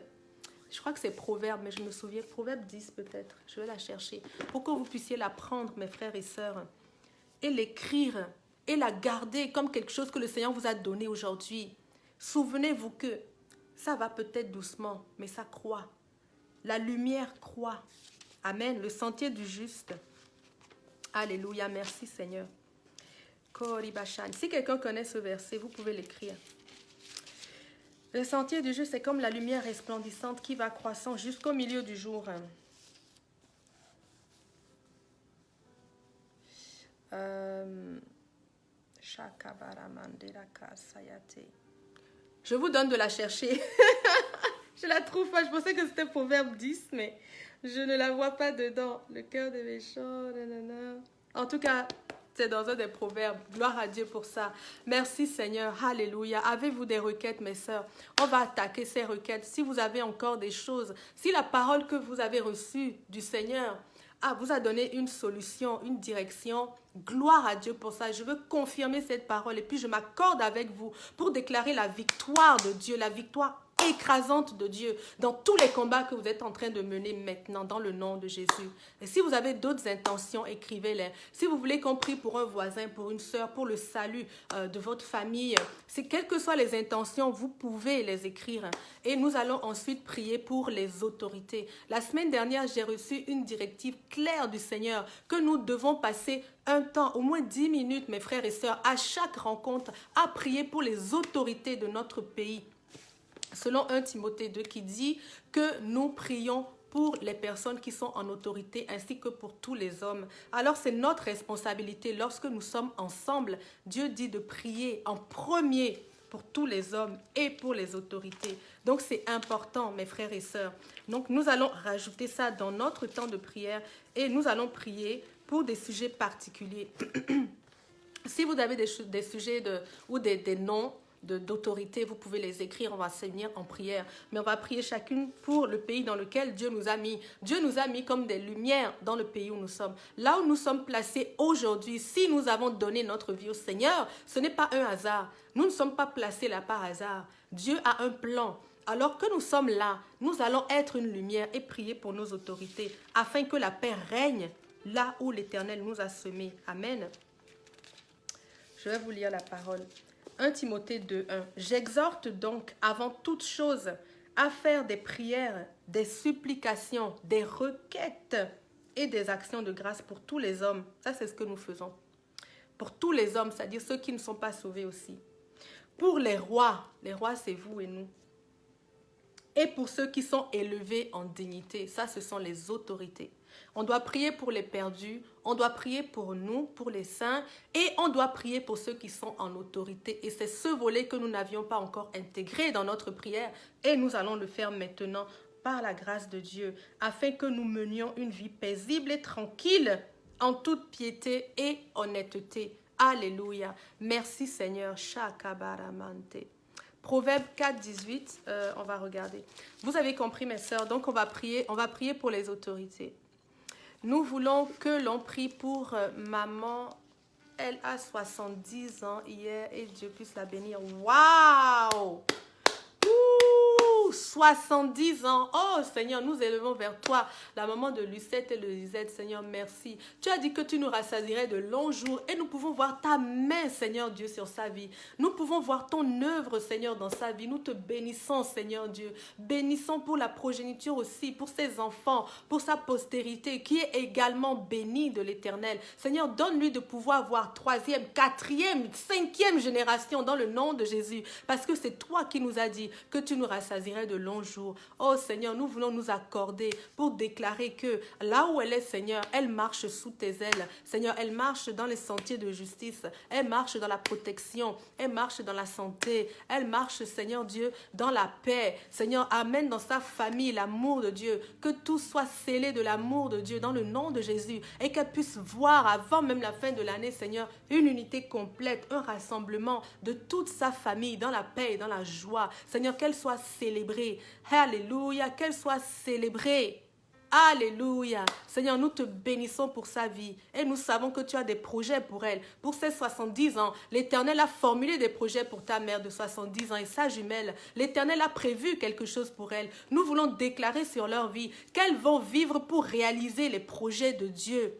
je crois que c'est Proverbe, mais je me souviens, Proverbe 10 peut-être, je vais la chercher, pour que vous puissiez la prendre, mes frères et sœurs, et l'écrire, et la garder comme quelque chose que le Seigneur vous a donné aujourd'hui. Souvenez-vous que ça va peut-être doucement, mais ça croît. La lumière croît. Amen, le sentier du juste. Alléluia, merci Seigneur. Si quelqu'un connaît ce verset, vous pouvez l'écrire. Le sentier du juste est comme la lumière resplendissante qui va croissant jusqu'au milieu du jour. Je vous donne de la chercher. Je la trouve pas. Je pensais que c'était Proverbe 10, mais je ne la vois pas dedans. Le cœur des méchants. Nanana. En tout cas, c'est dans un des proverbes. Gloire à Dieu pour ça. Merci Seigneur. Alléluia. Avez-vous des requêtes, mes sœurs? On va attaquer ces requêtes. Si vous avez encore des choses, si la parole que vous avez reçue du Seigneur vous a donné une solution, une direction, gloire à Dieu pour ça. Je veux confirmer cette parole et puis je m'accorde avec vous pour déclarer la victoire de Dieu, la victoire écrasante de Dieu dans tous les combats que vous êtes en train de mener maintenant dans le nom de Jésus. Et si vous avez d'autres intentions, écrivez-les. Si vous voulez qu'on prie pour un voisin, pour une sœur, pour le salut de votre famille, quelles que soient les intentions, vous pouvez les écrire. Et nous allons ensuite prier pour les autorités. La semaine dernière, j'ai reçu une directive claire du Seigneur que nous devons passer un temps, au moins 10 minutes, mes frères et sœurs, à chaque rencontre, à prier pour les autorités de notre pays. Selon 1 Timothée 2 qui dit que nous prions pour les personnes qui sont en autorité ainsi que pour tous les hommes. Alors c'est notre responsabilité lorsque nous sommes ensemble. Dieu dit de prier en premier pour tous les hommes et pour les autorités. Donc c'est important, mes frères et sœurs. Donc nous allons rajouter ça dans notre temps de prière et nous allons prier pour des sujets particuliers. Si vous avez des sujets ou des noms d'autorité, vous pouvez les écrire, on va se tenir en prière. Mais on va prier chacune pour le pays dans lequel Dieu nous a mis. Dieu nous a mis comme des lumières dans le pays où nous sommes. Là où nous sommes placés aujourd'hui, si nous avons donné notre vie au Seigneur, ce n'est pas un hasard. Nous ne sommes pas placés là par hasard. Dieu a un plan. Alors que nous sommes là, nous allons être une lumière et prier pour nos autorités afin que la paix règne là où l'Éternel nous a semés. Amen. Je vais vous lire la parole. 1 Timothée 2:1. J'exhorte donc avant toute chose à faire des prières, des supplications, des requêtes et des actions de grâce pour tous les hommes. Ça, c'est ce que nous faisons. Pour tous les hommes, c'est-à-dire ceux qui ne sont pas sauvés aussi. Pour les rois c'est vous et nous. Et pour ceux qui sont élevés en dignité, ça ce sont les autorités. On doit prier pour les perdus, on doit prier pour nous, pour les saints, et on doit prier pour ceux qui sont en autorité. Et c'est ce volet que nous n'avions pas encore intégré dans notre prière, et nous allons le faire maintenant par la grâce de Dieu, afin que nous menions une vie paisible et tranquille, en toute piété et honnêteté. Alléluia. Merci Seigneur. Shakabaramante. Proverbe 4, 18, on va regarder. Vous avez compris mes sœurs, donc on va prier pour les autorités. Nous voulons que l'on prie pour maman. Elle a 70 ans hier et Dieu puisse la bénir. Waouh! tous 70 ans. Oh Seigneur, nous élevons vers toi la maman de Lucette et de Lisette. Seigneur, merci. Tu as dit que tu nous rassasierais de longs jours et nous pouvons voir ta main, Seigneur Dieu, sur sa vie. Nous pouvons voir ton œuvre, Seigneur, dans sa vie. Nous te bénissons, Seigneur Dieu. Bénissons pour la progéniture aussi, pour ses enfants, pour sa postérité qui est également bénie de l'Éternel. Seigneur, donne-lui de pouvoir voir troisième, quatrième, cinquième génération dans le nom de Jésus. Parce que c'est toi qui nous as dit que tu nous rassasierais de longs jours. Oh Seigneur, nous voulons nous accorder pour déclarer que là où elle est, Seigneur, elle marche sous tes ailes. Seigneur, elle marche dans les sentiers de justice. Elle marche dans la protection. Elle marche dans la santé. Elle marche, Seigneur Dieu, dans la paix. Seigneur, amène dans sa famille l'amour de Dieu. Que tout soit scellé de l'amour de Dieu dans le nom de Jésus. Et qu'elle puisse voir avant même la fin de l'année, Seigneur, une unité complète, un rassemblement de toute sa famille dans la paix et dans la joie. Seigneur, qu'elle soit célébrée. Alléluia, qu'elle soit célébrée. Alléluia. Seigneur, nous te bénissons pour sa vie et nous savons que tu as des projets pour elle. Pour ses 70 ans, l'Éternel a formulé des projets pour ta mère de 70 ans et sa jumelle. L'Éternel a prévu quelque chose pour elle. Nous voulons déclarer sur leur vie qu'elles vont vivre pour réaliser les projets de Dieu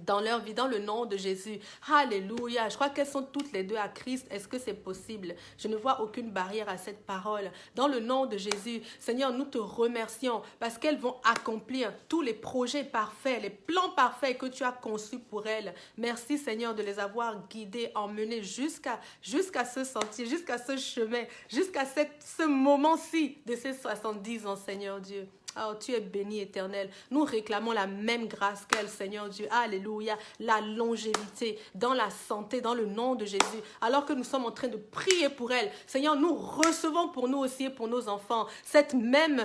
dans leur vie, dans le nom de Jésus. Alléluia. Je crois qu'elles sont toutes les deux à Christ. Est-ce que c'est possible? Je ne vois aucune barrière à cette parole. Dans le nom de Jésus, Seigneur, nous te remercions parce qu'elles vont accomplir tous les projets parfaits, les plans parfaits que tu as conçus pour elles. Merci, Seigneur, de les avoir guidées, emmenées jusqu'à ce sentier, jusqu'à ce chemin, jusqu'à ce moment-ci de ces 70 ans, Seigneur Dieu. Oh, tu es béni, Éternel. Nous réclamons la même grâce qu'elle, Seigneur Dieu. Alléluia. La longévité dans la santé, dans le nom de Jésus. Alors que nous sommes en train de prier pour elle, Seigneur, nous recevons pour nous aussi et pour nos enfants cette même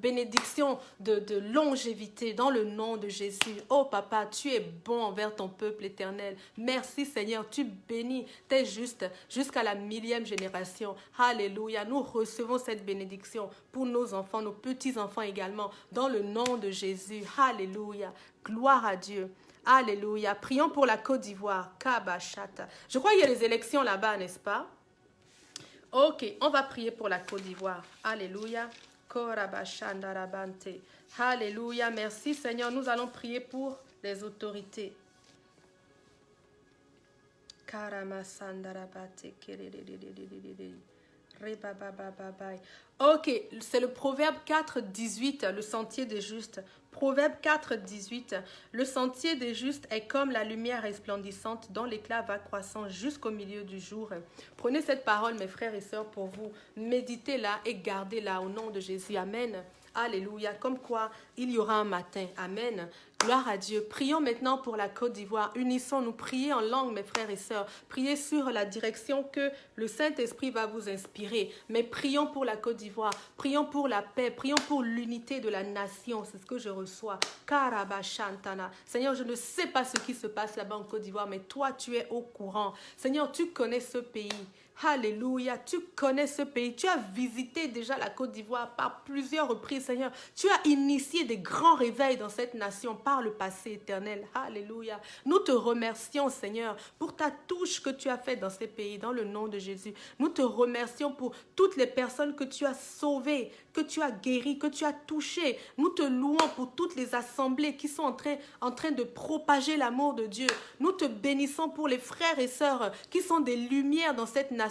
bénédiction de longévité dans le nom de Jésus. Oh, Papa, tu es bon envers ton peuple, Éternel. Merci, Seigneur. Tu bénis tes justes jusqu'à la 1000e génération. Alléluia. Nous recevons cette bénédiction pour nos enfants, nos petits-enfants également, dans le nom de Jésus. Alléluia. Gloire à Dieu. Alléluia. Prions pour la Côte d'Ivoire. Kabachata. Je crois qu'il y a les élections là-bas, n'est-ce pas? Ok, on va prier pour la Côte d'Ivoire. Alléluia. Korabashandarabante. Alléluia. Merci Seigneur. Nous allons prier pour les autorités. Karamasandarabate. Ok, c'est le Proverbe 4, 18, le sentier des justes. Proverbe 4, 18, le sentier des justes est comme la lumière resplendissante dont l'éclat va croissant jusqu'au milieu du jour. Prenez cette parole, mes frères et sœurs, pour vous. Méditez-la et gardez-la au nom de Jésus. Amen. Alléluia. Comme quoi, il y aura un matin. Amen. Gloire à Dieu. Prions maintenant pour la Côte d'Ivoire. Unissons-nous. Priez en langue, mes frères et sœurs. Priez sur la direction que le Saint-Esprit va vous inspirer. Mais prions pour la Côte d'Ivoire. Prions pour la paix. Prions pour l'unité de la nation. C'est ce que je reçois. Karabashantana. Seigneur, je ne sais pas ce qui se passe là-bas en Côte d'Ivoire, mais toi, tu es au courant. Seigneur, tu connais ce pays. Alléluia, tu connais ce pays, tu as visité déjà la Côte d'Ivoire par plusieurs reprises, Seigneur. Tu as initié des grands réveils dans cette nation par le passé, Éternel. Alléluia. Nous te remercions, Seigneur, pour ta touche que tu as faite dans ces pays, dans le nom de Jésus. Nous te remercions pour toutes les personnes que tu as sauvées, que tu as guéries, que tu as touchées. Nous te louons pour toutes les assemblées qui sont en train de propager l'amour de Dieu. Nous te bénissons pour les frères et sœurs qui sont des lumières dans cette nation.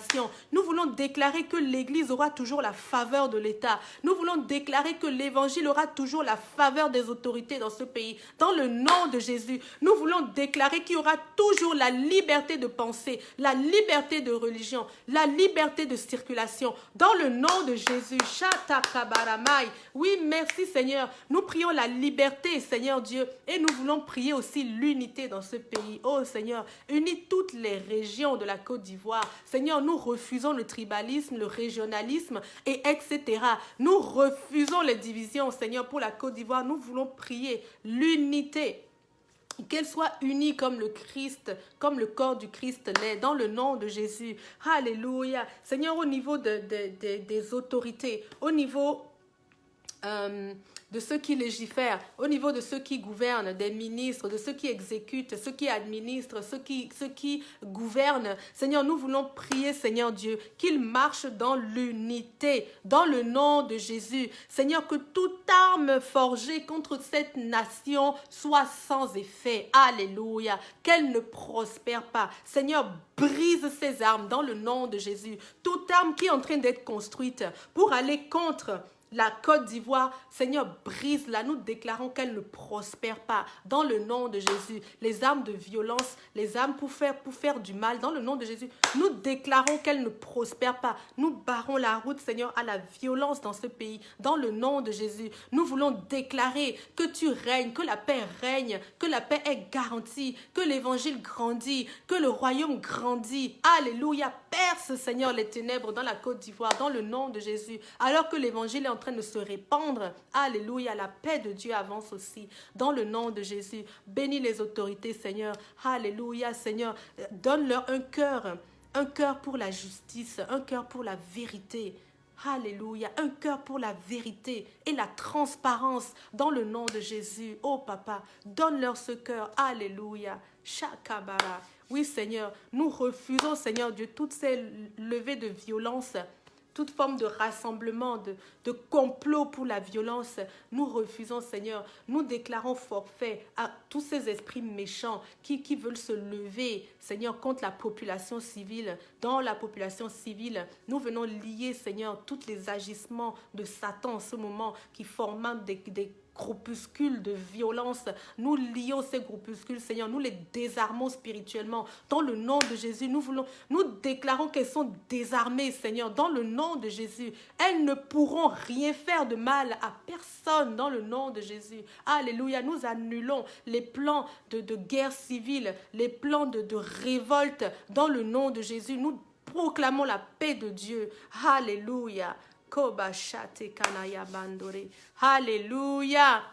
Nous voulons déclarer que l'Église aura toujours la faveur de l'État. Nous voulons déclarer que l'Évangile aura toujours la faveur des autorités dans ce pays. Dans le nom de Jésus, nous voulons déclarer qu'il y aura toujours la liberté de penser, la liberté de religion, la liberté de circulation. Dans le nom de Jésus. Oui, merci Seigneur. Nous prions la liberté, Seigneur Dieu, et nous voulons prier aussi l'unité dans ce pays. Oh Seigneur, unis toutes les régions de la Côte d'Ivoire. Seigneur, nous refusons le tribalisme, le régionalisme, et etc. Nous refusons les divisions, Seigneur, pour la Côte d'Ivoire. Nous voulons prier l'unité. Qu'elle soit unie comme le Christ, comme le corps du Christ l'est, dans le nom de Jésus. Alléluia. Seigneur, au niveau des autorités, au niveau de ceux qui légifèrent, au niveau de ceux qui gouvernent, des ministres, de ceux qui exécutent, ceux qui administrent, ceux qui gouvernent. Seigneur, nous voulons prier, Seigneur Dieu, qu'ils marchent dans l'unité, dans le nom de Jésus. Seigneur, que toute arme forgée contre cette nation soit sans effet. Alléluia. Qu'elle ne prospère pas. Seigneur, brise ces armes dans le nom de Jésus. Toute arme qui est en train d'être construite pour aller contre la Côte d'Ivoire, Seigneur, brise-la. Nous déclarons qu'elle ne prospère pas dans le nom de Jésus. Les armes de violence, les armes pour faire du mal, dans le nom de Jésus, nous déclarons qu'elle ne prospère pas. Nous barrons la route, Seigneur, à la violence dans ce pays, dans le nom de Jésus. Nous voulons déclarer que tu règnes, que la paix règne, que la paix est garantie, que l'évangile grandit, que le royaume grandit. Alléluia. Perce, Seigneur, les ténèbres dans la Côte d'Ivoire, dans le nom de Jésus. Alors que l'évangile est en train de se répandre, alléluia, la paix de Dieu avance aussi, dans le nom de Jésus. Bénis les autorités, Seigneur, alléluia, Seigneur, donne-leur un cœur pour la justice, un cœur pour la vérité, alléluia, un cœur pour la vérité et la transparence, dans le nom de Jésus. Oh papa, donne-leur ce cœur, alléluia, Shakabara. Oui Seigneur, nous refusons, Seigneur Dieu, toutes ces levées de violence, toute forme de rassemblement, de complot pour la violence. Nous refusons, Seigneur. Nous déclarons forfait à tous ces esprits méchants qui veulent se lever, Seigneur, contre la population civile. Dans la population civile, nous venons lier, Seigneur, tous les agissements de Satan en ce moment qui forment des groupuscules de violence. Nous lions ces groupuscules, Seigneur, nous les désarmons spirituellement. Dans le nom de Jésus, nous déclarons qu'elles sont désarmées, Seigneur, dans le nom de Jésus. Elles ne pourront rien faire de mal à personne dans le nom de Jésus. Alléluia, nous annulons les plans de guerre civile, les plans de révolte dans le nom de Jésus. Nous proclamons la paix de Dieu. Alléluia. Alléluia.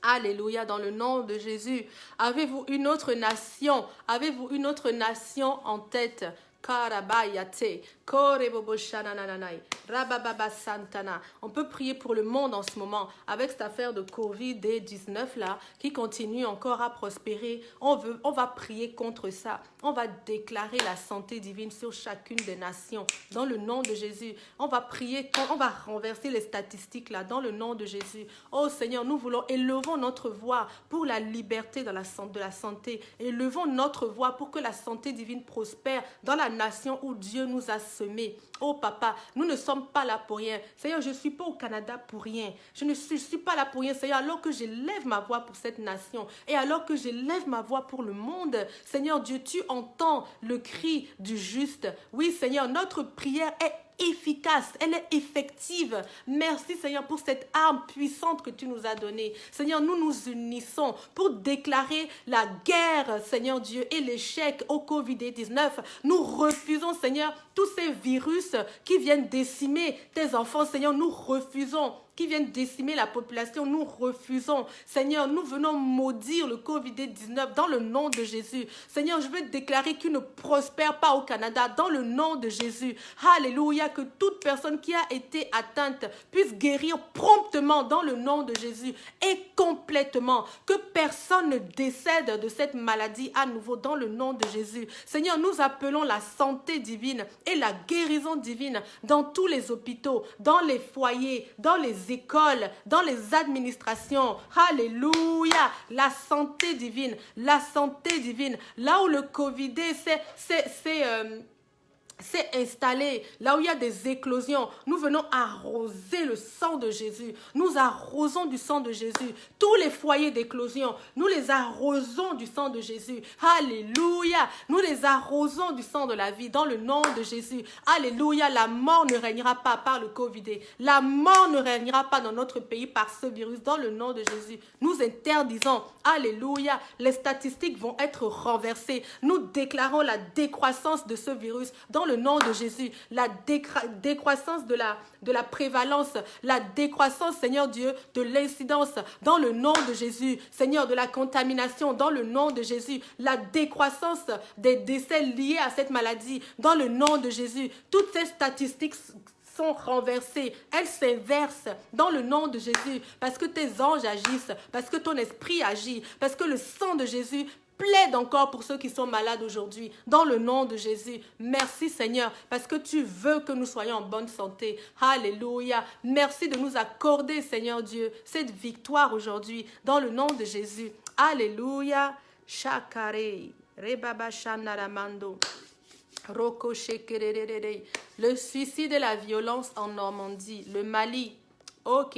Alléluia, dans le nom de Jésus. Avez-vous une autre nation? Avez-vous une autre nation en tête? Karabayate, Korebobo Shanananai, Rabababa Santana. On peut prier pour le monde en ce moment avec cette affaire de Covid-19 là qui continue encore à prospérer. On va prier contre ça. On va déclarer la santé divine sur chacune des nations dans le nom de Jésus. On va prier, on va renverser les statistiques là dans le nom de Jésus. Oh Seigneur, nous voulons élevons notre voix pour la liberté de la santé. Élevons notre voix pour que la santé divine prospère dans la nation où Dieu nous a semés. Oh papa, nous ne sommes pas là pour rien. Seigneur, je ne suis pas au Canada pour rien. Je ne suis pas là pour rien, Seigneur, alors que je lève ma voix pour cette nation et alors que je lève ma voix pour le monde. Seigneur Dieu, tu entends le cri du juste. Oui, Seigneur, notre prière est efficace, elle est effective. Merci Seigneur pour cette arme puissante que tu nous as donnée. Seigneur, nous nous unissons pour déclarer la guerre, Seigneur Dieu, et l'échec au Covid-19. Nous refusons, Seigneur, tous ces virus qui viennent décimer tes enfants, Seigneur, nous refusons. Qui viennent décimer la population, nous refusons. Seigneur, nous venons maudire le Covid-19 dans le nom de Jésus. Seigneur, je veux déclarer qu'il ne prospère pas au Canada dans le nom de Jésus. Alléluia, que toute personne qui a été atteinte puisse guérir promptement dans le nom de Jésus et complètement. Que personne ne décède de cette maladie à nouveau dans le nom de Jésus. Seigneur, nous appelons la santé divine et la guérison divine dans tous les hôpitaux, dans les foyers, dans les écoles, dans les administrations. Alléluia. La santé divine. Là où le Covid s'est installé, là où il y a des éclosions, nous venons arroser le sang de Jésus. Nous arrosons du sang de Jésus. Tous les foyers d'éclosion, nous les arrosons du sang de Jésus. Alléluia. Nous les arrosons du sang de la vie dans le nom de Jésus. Alléluia. La mort ne régnera pas par le Covid. La mort ne régnera pas dans notre pays par ce virus dans le nom de Jésus. Nous interdisons. Alléluia. Les statistiques vont être renversées. Nous déclarons la décroissance de ce virus dans le nom de Jésus, la décroissance de la prévalence, la décroissance, Seigneur Dieu, de l'incidence dans le nom de Jésus, Seigneur, de la contamination dans le nom de Jésus, la décroissance des décès liés à cette maladie dans le nom de Jésus. Toutes ces statistiques sont renversées, elles s'inversent dans le nom de Jésus, parce que tes anges agissent, parce que ton esprit agit, parce que le sang de Jésus plaide encore pour ceux qui sont malades aujourd'hui, dans le nom de Jésus. Merci Seigneur, parce que tu veux que nous soyons en bonne santé. Alléluia. Merci de nous accorder, Seigneur Dieu, cette victoire aujourd'hui, dans le nom de Jésus. Alléluia. Shakare, rebaba shanaramando. Le suicide et la violence en Normandie, le Mali. Ok.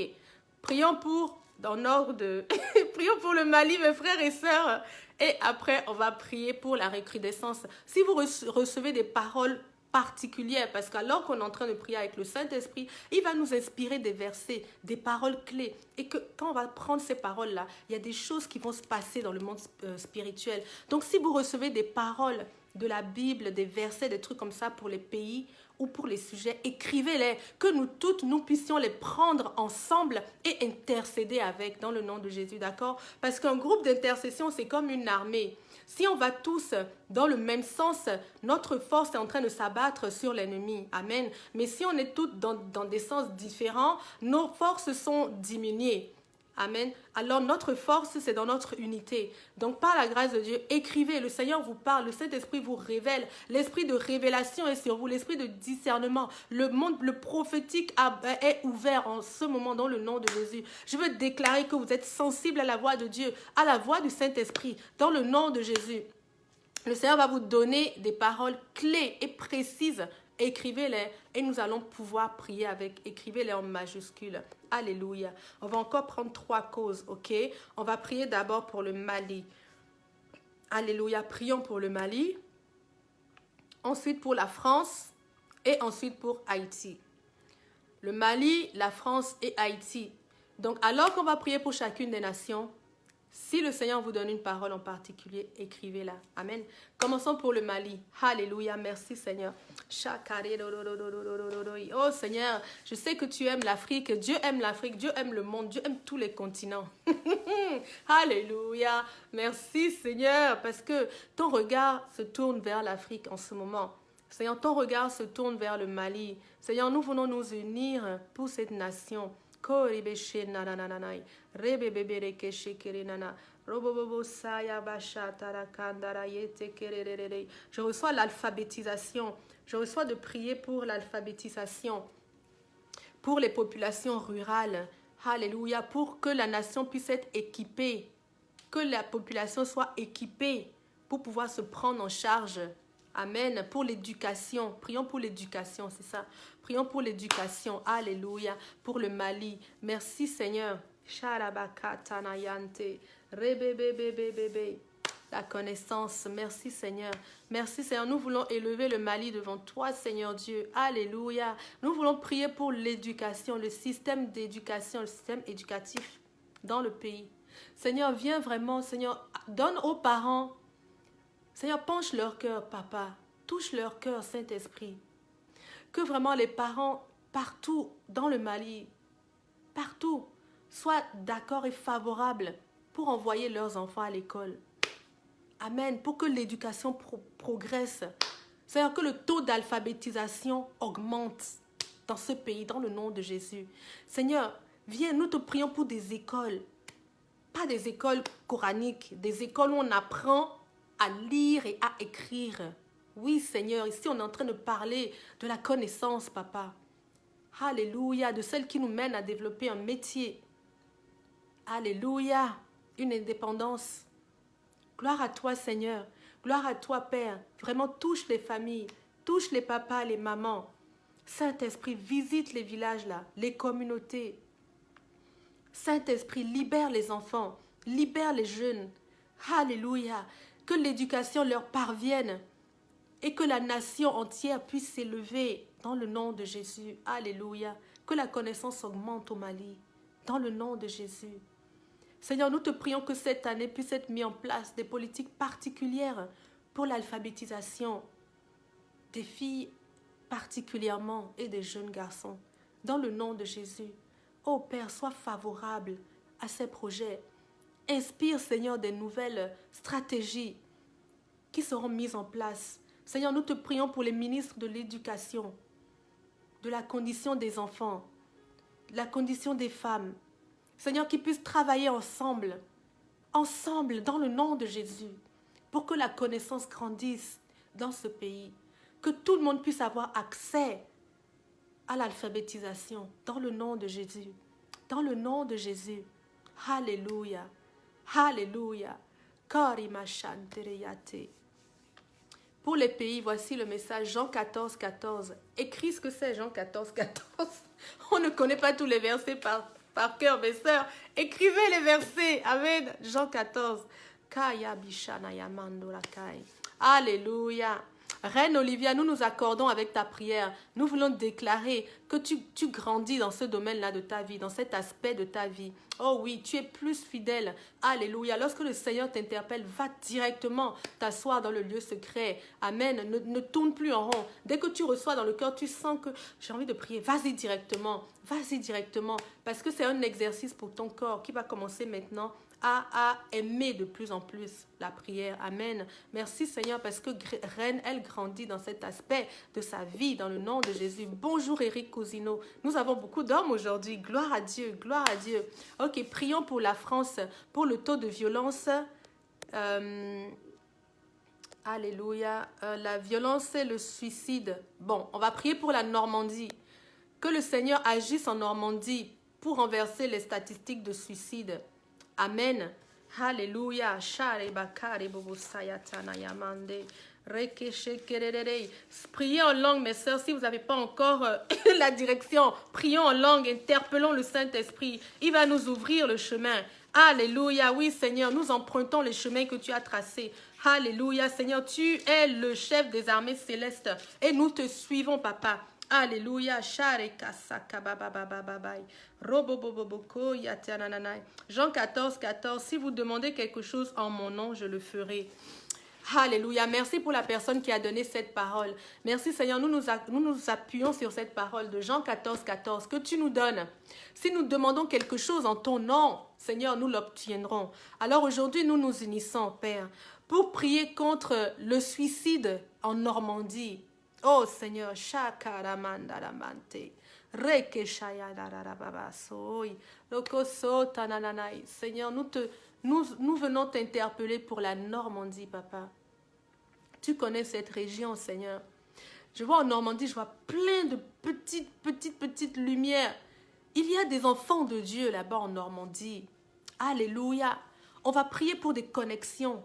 Prions pour, prions pour le Mali, mes frères et sœurs. Et après, on va prier pour la recrudescence. Si vous recevez des paroles particulières, parce qu'alors qu'on est en train de prier avec le Saint-Esprit, il va nous inspirer des versets, des paroles clés. Et que quand on va prendre ces paroles-là, il y a des choses qui vont se passer dans le monde spirituel. Donc, si vous recevez des paroles de la Bible, des versets, des trucs comme ça pour les pays ou pour les sujets, écrivez-les, que nous toutes, nous puissions les prendre ensemble et intercéder avec, dans le nom de Jésus, d'accord? Parce qu'un groupe d'intercession, c'est comme une armée. Si on va tous dans le même sens, notre force est en train de s'abattre sur l'ennemi. Amen. Mais si on est toutes dans des sens différents, nos forces sont diminuées. Amen. Alors notre force, c'est dans notre unité. Donc par la grâce de Dieu, écrivez, le Seigneur vous parle, le Saint-Esprit vous révèle, l'esprit de révélation est sur vous, l'esprit de discernement, le monde, le prophétique est ouvert en ce moment dans le nom de Jésus. Je veux déclarer que vous êtes sensibles à la voix de Dieu, à la voix du Saint-Esprit, dans le nom de Jésus. Le Seigneur va vous donner des paroles clés et précises. Écrivez-les et nous allons pouvoir prier avec. Écrivez-les en majuscule. Alléluia. On va encore prendre 3 causes, ok? On va prier d'abord pour le Mali. Alléluia. Prions pour le Mali. Ensuite pour la France et ensuite pour Haïti. Le Mali, la France et Haïti. Donc alors qu'on va prier pour chacune des nations, si le Seigneur vous donne une parole en particulier, écrivez-la. Amen. Commençons pour le Mali. Alléluia. Merci Seigneur. Oh Seigneur, je sais que tu aimes l'Afrique. Dieu aime l'Afrique. Dieu aime le monde. Dieu aime tous les continents. Alléluia. Merci Seigneur, parce que ton regard se tourne vers l'Afrique en ce moment. Seigneur, ton regard se tourne vers le Mali. Seigneur, nous voulons nous unir pour cette nation. Je reçois l'alphabétisation. Je reçois de prier pour l'alphabétisation, pour les populations rurales. Alléluia, pour que la nation puisse être équipée, que la population soit équipée pour pouvoir se prendre en charge. Amen. Pour l'éducation. Prions pour l'éducation, c'est ça. Prions pour l'éducation. Alléluia. Pour le Mali. Merci Seigneur. La connaissance. Merci Seigneur. Merci Seigneur. Nous voulons élever le Mali devant toi Seigneur Dieu. Alléluia. Nous voulons prier pour l'éducation, le système d'éducation, le système éducatif dans le pays. Seigneur, viens vraiment, Seigneur, donne aux parents. Seigneur, penche leur cœur, Papa. Touche leur cœur, Saint-Esprit. Que vraiment les parents, partout dans le Mali, partout, soient d'accord et favorables pour envoyer leurs enfants à l'école. Amen. Pour que l'éducation progresse. Seigneur, que le taux d'alphabétisation augmente dans ce pays, dans le nom de Jésus. Seigneur, viens, nous te prions pour des écoles. Pas des écoles coraniques, des écoles où on apprend à lire et à écrire. Oui, Seigneur, ici on est en train de parler de la connaissance, Papa. Alléluia, de celle qui nous mène à développer un métier. Alléluia, une indépendance. Gloire à toi, Seigneur. Gloire à toi, Père. Vraiment, touche les familles, touche les papas, les mamans. Saint-Esprit, visite les villages là, les communautés. Saint-Esprit, libère les enfants, libère les jeunes. Alléluia. Que l'éducation leur parvienne et que la nation entière puisse s'élever dans le nom de Jésus. Alléluia. Que la connaissance augmente au Mali dans le nom de Jésus. Seigneur, nous te prions que cette année puisse être mise en place des politiques particulières pour l'alphabétisation des filles particulièrement et des jeunes garçons dans le nom de Jésus. Ô Père, sois favorable à ces projets. Inspire, Seigneur, des nouvelles stratégies qui seront mises en place. Seigneur, nous te prions pour les ministres de l'Éducation, de la condition des enfants, de la condition des femmes. Seigneur, qu'ils puissent travailler ensemble, dans le nom de Jésus, pour que la connaissance grandisse dans ce pays, que tout le monde puisse avoir accès à l'alphabétisation, dans le nom de Jésus. Dans le nom de Jésus. Alléluia. Alléluia. Pour les pays, voici le message Jean 14, 14. Écris ce que c'est Jean 14, 14. On ne connaît pas tous les versets par cœur, mes sœurs. Écrivez les versets. Amen. Jean 14. Alléluia. Reine Olivia, nous nous accordons avec ta prière. Nous voulons déclarer que tu grandis dans ce domaine-là de ta vie, dans cet aspect de ta vie. Oh oui, tu es plus fidèle. Alléluia. Lorsque le Seigneur t'interpelle, va directement t'asseoir dans le lieu secret. Amen. Ne tourne plus en rond. Dès que tu reçois dans le cœur, tu sens que j'ai envie de prier. Vas-y directement. Vas-y directement. Parce que c'est un exercice pour ton corps qui va commencer maintenant à aimer de plus en plus la prière. Amen. Merci Seigneur parce que Reine, elle grandit dans cet aspect de sa vie dans le nom de Jésus. Bonjour Eric Cousino. Nous avons beaucoup d'hommes aujourd'hui. Gloire à Dieu, gloire à Dieu. Ok, prions pour la France, pour le taux de violence. Alléluia. La violence et le suicide. Bon, on va prier pour la Normandie. Que le Seigneur agisse en Normandie pour renverser les statistiques de suicide. Amen. Alléluia. Priez en langue, mes sœurs, si vous n'avez pas encore la direction. Prions en langue, interpellons le Saint-Esprit. Il va nous ouvrir le chemin. Alléluia. Oui, Seigneur, nous empruntons les chemins que tu as tracés. Alléluia, Seigneur, tu es le chef des armées célestes et nous te suivons, Papa. Alléluia. Jean 14, 14. Si vous demandez quelque chose en mon nom, je le ferai. Alléluia. Merci pour la personne qui a donné cette parole. Merci Seigneur. Nous nous appuyons sur cette parole de Jean 14, 14 que tu nous donnes. Si nous demandons quelque chose en ton nom, Seigneur, nous l'obtiendrons. Alors aujourd'hui, nous nous unissons, Père, pour prier contre le suicide en Normandie. Oh Seigneur, Seigneur, nous venons t'interpeller pour la Normandie, Papa. Tu connais cette région, Seigneur. Je vois en Normandie, je vois plein de petites lumières. Il y a des enfants de Dieu là-bas en Normandie. Alléluia. On va prier pour des connexions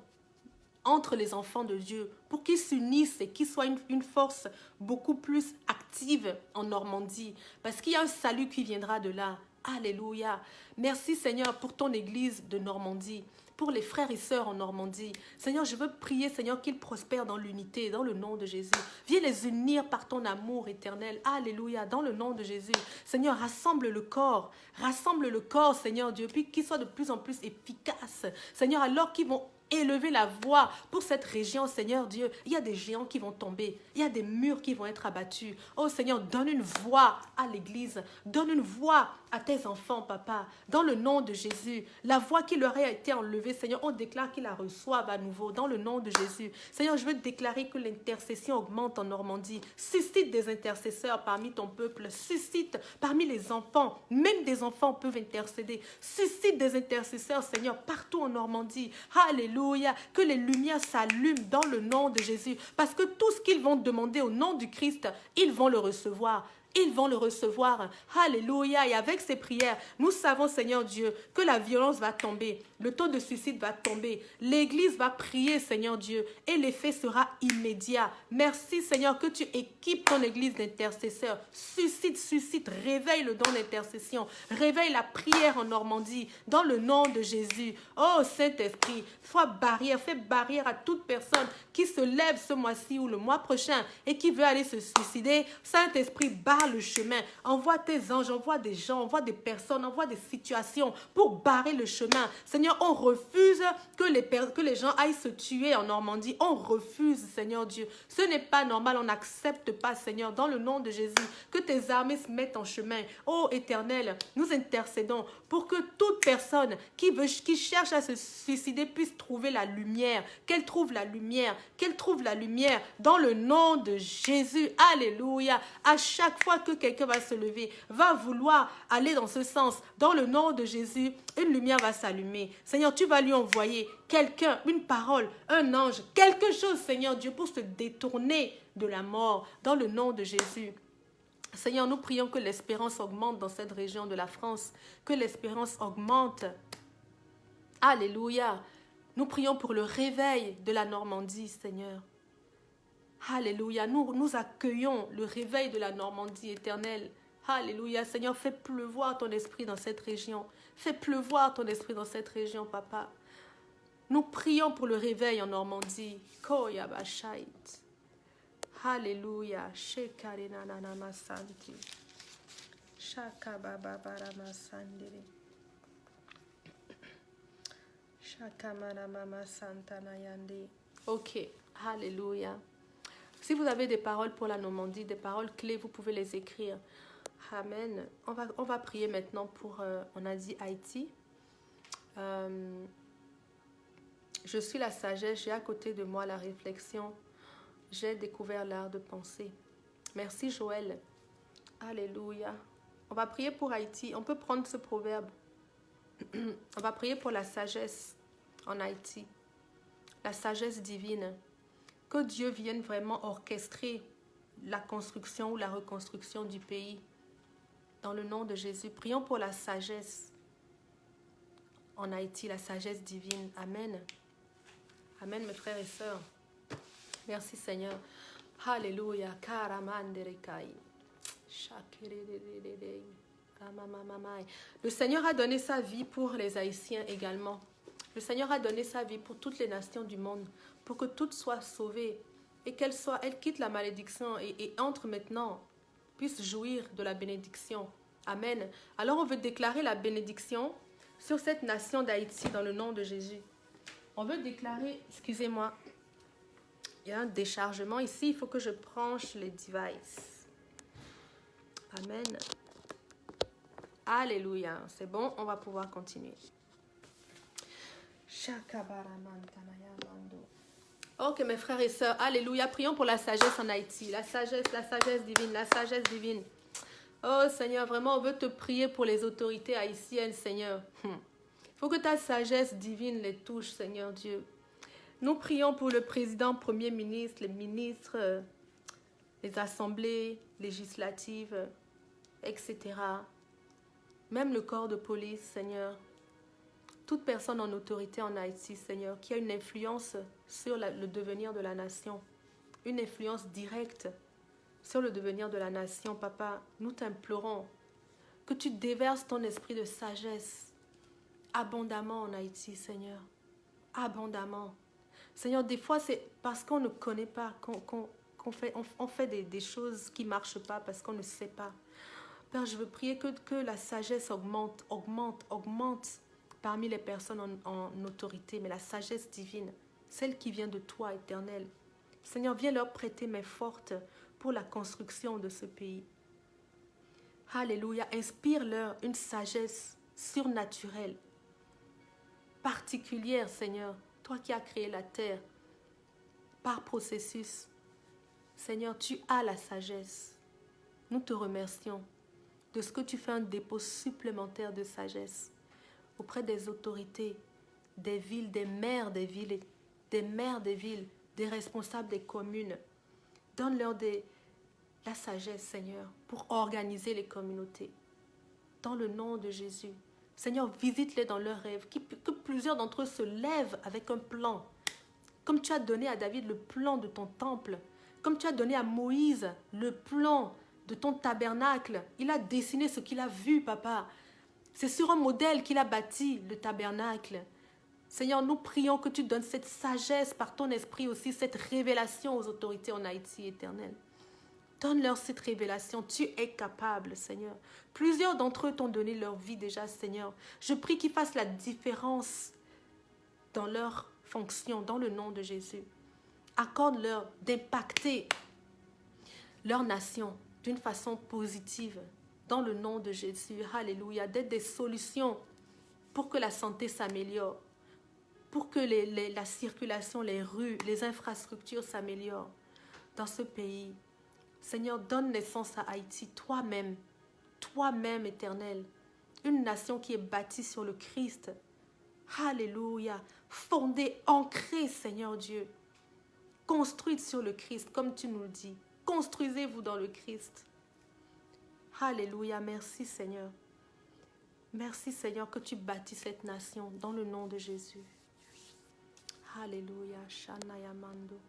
entre les enfants de Dieu, pour qu'ils s'unissent et qu'ils soient une force beaucoup plus active en Normandie, parce qu'il y a un salut qui viendra de là. Alléluia. Merci Seigneur pour ton église de Normandie, pour les frères et sœurs en Normandie. Seigneur, je veux prier, Seigneur, qu'ils prospèrent dans l'unité, dans le nom de Jésus. Viens les unir par ton amour éternel. Alléluia, dans le nom de Jésus. Seigneur, rassemble le corps, Seigneur Dieu, puis qu'ils soient de plus en plus efficaces. Seigneur, alors qu'ils vont élever la voix pour cette région, Seigneur Dieu. Il y a des géants qui vont tomber. Il y a des murs qui vont être abattus. Oh Seigneur, donne une voix à l'église. Donne une voix à tes enfants, Papa. Dans le nom de Jésus. La voix qui leur a été enlevée, Seigneur, on déclare qu'ils la reçoivent à nouveau. Dans le nom de Jésus. Seigneur, je veux déclarer que l'intercession augmente en Normandie. Suscite des intercesseurs parmi ton peuple. Suscite parmi les enfants. Même des enfants peuvent intercéder. Suscite des intercesseurs, Seigneur, partout en Normandie. Alléluia. Que les lumières s'allument dans le nom de Jésus. Parce que tout ce qu'ils vont demander au nom du Christ, ils vont le recevoir. Ils vont le recevoir. Alléluia. Et avec ces prières, nous savons, Seigneur Dieu, que la violence va tomber. Le taux de suicide va tomber. L'église va prier, Seigneur Dieu. Et l'effet sera immédiat. Merci, Seigneur, que tu équipes ton église d'intercesseurs. Suscite. Réveille le don d'intercession. Réveille la prière en Normandie. Dans le nom de Jésus. Oh, Saint-Esprit, fais barrière à toute personne qui se lève ce mois-ci ou le mois prochain et qui veut aller se suicider. Saint-Esprit, barre le chemin. Envoie tes anges, envoie des gens, envoie des personnes, envoie des situations pour barrer le chemin. Seigneur, on refuse que les gens aillent se tuer en Normandie. On refuse, Seigneur Dieu. Ce n'est pas normal, on n'accepte pas, Seigneur, dans le nom de Jésus, que tes armées se mettent en chemin. Ô Éternel, nous intercédons pour que toute personne qui cherche à se suicider puisse trouver la lumière, qu'elle trouve la lumière dans le nom de Jésus. Alléluia. À chaque fois fois que quelqu'un va se lever, va vouloir aller dans ce sens, dans le nom de Jésus, une lumière va s'allumer. Seigneur, tu vas lui envoyer quelqu'un, une parole, un ange, quelque chose, Seigneur Dieu, pour se détourner de la mort, dans le nom de Jésus. Seigneur, nous prions que l'espérance augmente dans cette région de la France, que l'espérance augmente. Alléluia. Nous prions pour le réveil de la Normandie, Seigneur. Alléluia. Nous accueillons le réveil de la Normandie éternelle. Alléluia. Seigneur, fais pleuvoir ton esprit dans cette région. Fais pleuvoir ton esprit dans cette région, Papa. Nous prions pour le réveil en Normandie. Koya bashait. Alléluia. Shekarina nanama santi. Shakababa barama sandere. Shakamanamama santana yande. Ok. Alléluia. Si vous avez des paroles pour la Normandie, des paroles clés, vous pouvez les écrire. Amen. On va prier maintenant pour, on a dit Haïti. Je suis la sagesse, j'ai à côté de moi la réflexion. J'ai découvert l'art de penser. Merci Joël. Alléluia. On va prier pour Haïti. On peut prendre ce proverbe. On va prier pour la sagesse en Haïti. La sagesse divine. Que Dieu vienne vraiment orchestrer la construction ou la reconstruction du pays. Dans le nom de Jésus, prions pour la sagesse en Haïti, la sagesse divine. Amen. Amen, mes frères et sœurs. Merci Seigneur. Alléluia. Le Seigneur a donné sa vie pour les Haïtiens également. Le Seigneur a donné sa vie pour toutes les nations du monde, pour que toutes soient sauvées et qu'elles quittent la malédiction et entrent maintenant, puissent jouir de la bénédiction. Amen. Alors on veut déclarer la bénédiction sur cette nation d'Haïti dans le nom de Jésus. On veut déclarer, excusez-moi, il y a un déchargement ici, il faut que je branche les devices. Amen. Alléluia. C'est bon, on va pouvoir continuer. Ok mes frères et sœurs, alléluia, prions pour la sagesse en Haïti, la sagesse divine, la sagesse divine. Oh Seigneur, vraiment on veut te prier pour les autorités haïtiennes, Seigneur. Il faut que ta sagesse divine les touche, Seigneur Dieu. Nous prions pour le président, premier ministre, les ministres, les assemblées législatives, etc. Même le corps de police, Seigneur. Toute personne en autorité en Haïti, Seigneur, qui a une influence sur le devenir de la nation, une influence directe sur le devenir de la nation, Papa, nous t'implorons que tu déverses ton esprit de sagesse abondamment en Haïti, Seigneur, abondamment. Seigneur, des fois, c'est parce qu'on ne connaît pas qu'on fait des choses qui ne marchent pas, parce qu'on ne sait pas. Père, je veux prier que la sagesse augmente parmi les personnes en autorité, mais la sagesse divine, celle qui vient de toi, Éternel. Seigneur, viens leur prêter main forte pour la construction de ce pays. Alléluia, inspire-leur une sagesse surnaturelle, particulière, Seigneur, toi qui as créé la terre par processus. Seigneur, tu as la sagesse. Nous te remercions de ce que tu fais un dépôt supplémentaire de sagesse auprès des autorités, des villes, des maires des villes, des responsables des communes. Donne-leur la sagesse, Seigneur, pour organiser les communautés. Dans le nom de Jésus. Seigneur, visite-les dans leurs rêves. Que plusieurs d'entre eux se lèvent avec un plan. Comme tu as donné à David le plan de ton temple. Comme tu as donné à Moïse le plan de ton tabernacle. Il a dessiné ce qu'il a vu, Papa. C'est sur un modèle qu'il a bâti le tabernacle. Seigneur, nous prions que tu donnes cette sagesse par ton esprit aussi, cette révélation aux autorités en Haïti, Éternel. Donne-leur cette révélation. Tu es capable, Seigneur. Plusieurs d'entre eux t'ont donné leur vie déjà, Seigneur. Je prie qu'ils fassent la différence dans leur fonction, dans le nom de Jésus. Accorde-leur d'impacter leur nation d'une façon positive, dans le nom de Jésus. Alléluia. D'être des solutions pour que la santé s'améliore, pour que la circulation, les rues, les infrastructures s'améliorent dans ce pays. Seigneur, donne naissance à Haïti, toi-même, Éternel. Une nation qui est bâtie sur le Christ. Alléluia. Fondée, ancrée, Seigneur Dieu. Construite sur le Christ, comme tu nous le dis. Construisez-vous dans le Christ. Alléluia. Merci, Seigneur. Merci, Seigneur, que tu bâtis cette nation dans le nom de Jésus. Alléluia. Shanayamando.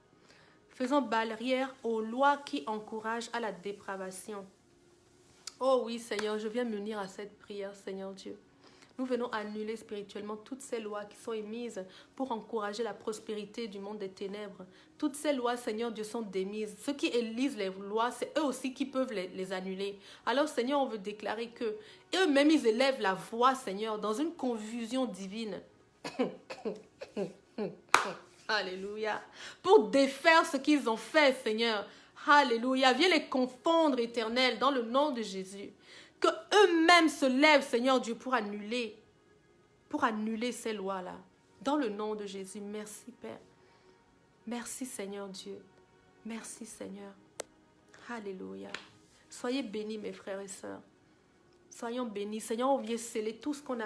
Faisons barrière aux lois qui encouragent à la dépravation. Oh oui, Seigneur, je viens m'unir à cette prière, Seigneur Dieu. Nous venons annuler spirituellement toutes ces lois qui sont émises pour encourager la prospérité du monde des ténèbres. Toutes ces lois, Seigneur Dieu, sont démises. Ceux qui élisent les lois, c'est eux aussi qui peuvent les annuler. Alors, Seigneur, on veut déclarer que eux-mêmes, ils élèvent la voix, Seigneur, dans une confusion divine. Alléluia. Pour défaire ce qu'ils ont fait, Seigneur. Alléluia. Viens les confondre, Éternel, dans le nom de Jésus. Que eux-mêmes se lèvent, Seigneur Dieu, pour annuler ces lois-là. Dans le nom de Jésus. Merci, Père. Merci, Seigneur Dieu. Merci, Seigneur. Alléluia. Soyez bénis, mes frères et sœurs. Soyons bénis. Seigneur, on vient sceller tout ce qu'on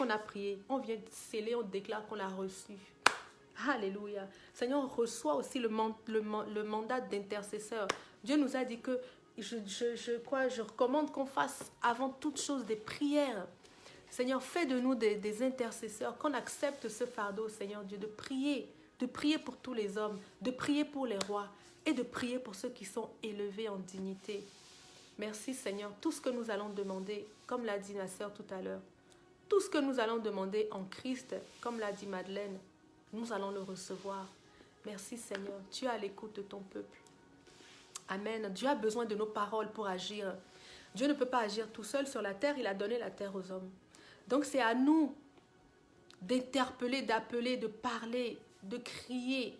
a prié. On vient sceller, on déclare qu'on l'a reçu. Alléluia. Seigneur, on reçoit aussi le mandat d'intercesseur. Dieu nous a dit que je recommande qu'on fasse avant toute chose des prières. Seigneur, fais de nous des intercesseurs, qu'on accepte ce fardeau, Seigneur Dieu, de prier pour tous les hommes, de prier pour les rois et de prier pour ceux qui sont élevés en dignité. Merci, Seigneur. Tout ce que nous allons demander, comme l'a dit ma sœur tout à l'heure, tout ce que nous allons demander en Christ, comme l'a dit Madeleine, nous allons le recevoir. Merci, Seigneur. Tu es à l'écoute de ton peuple. Amen. Dieu a besoin de nos paroles pour agir. Dieu ne peut pas agir tout seul sur la terre. Il a donné la terre aux hommes. Donc, c'est à nous d'interpeller, d'appeler, de parler, de crier,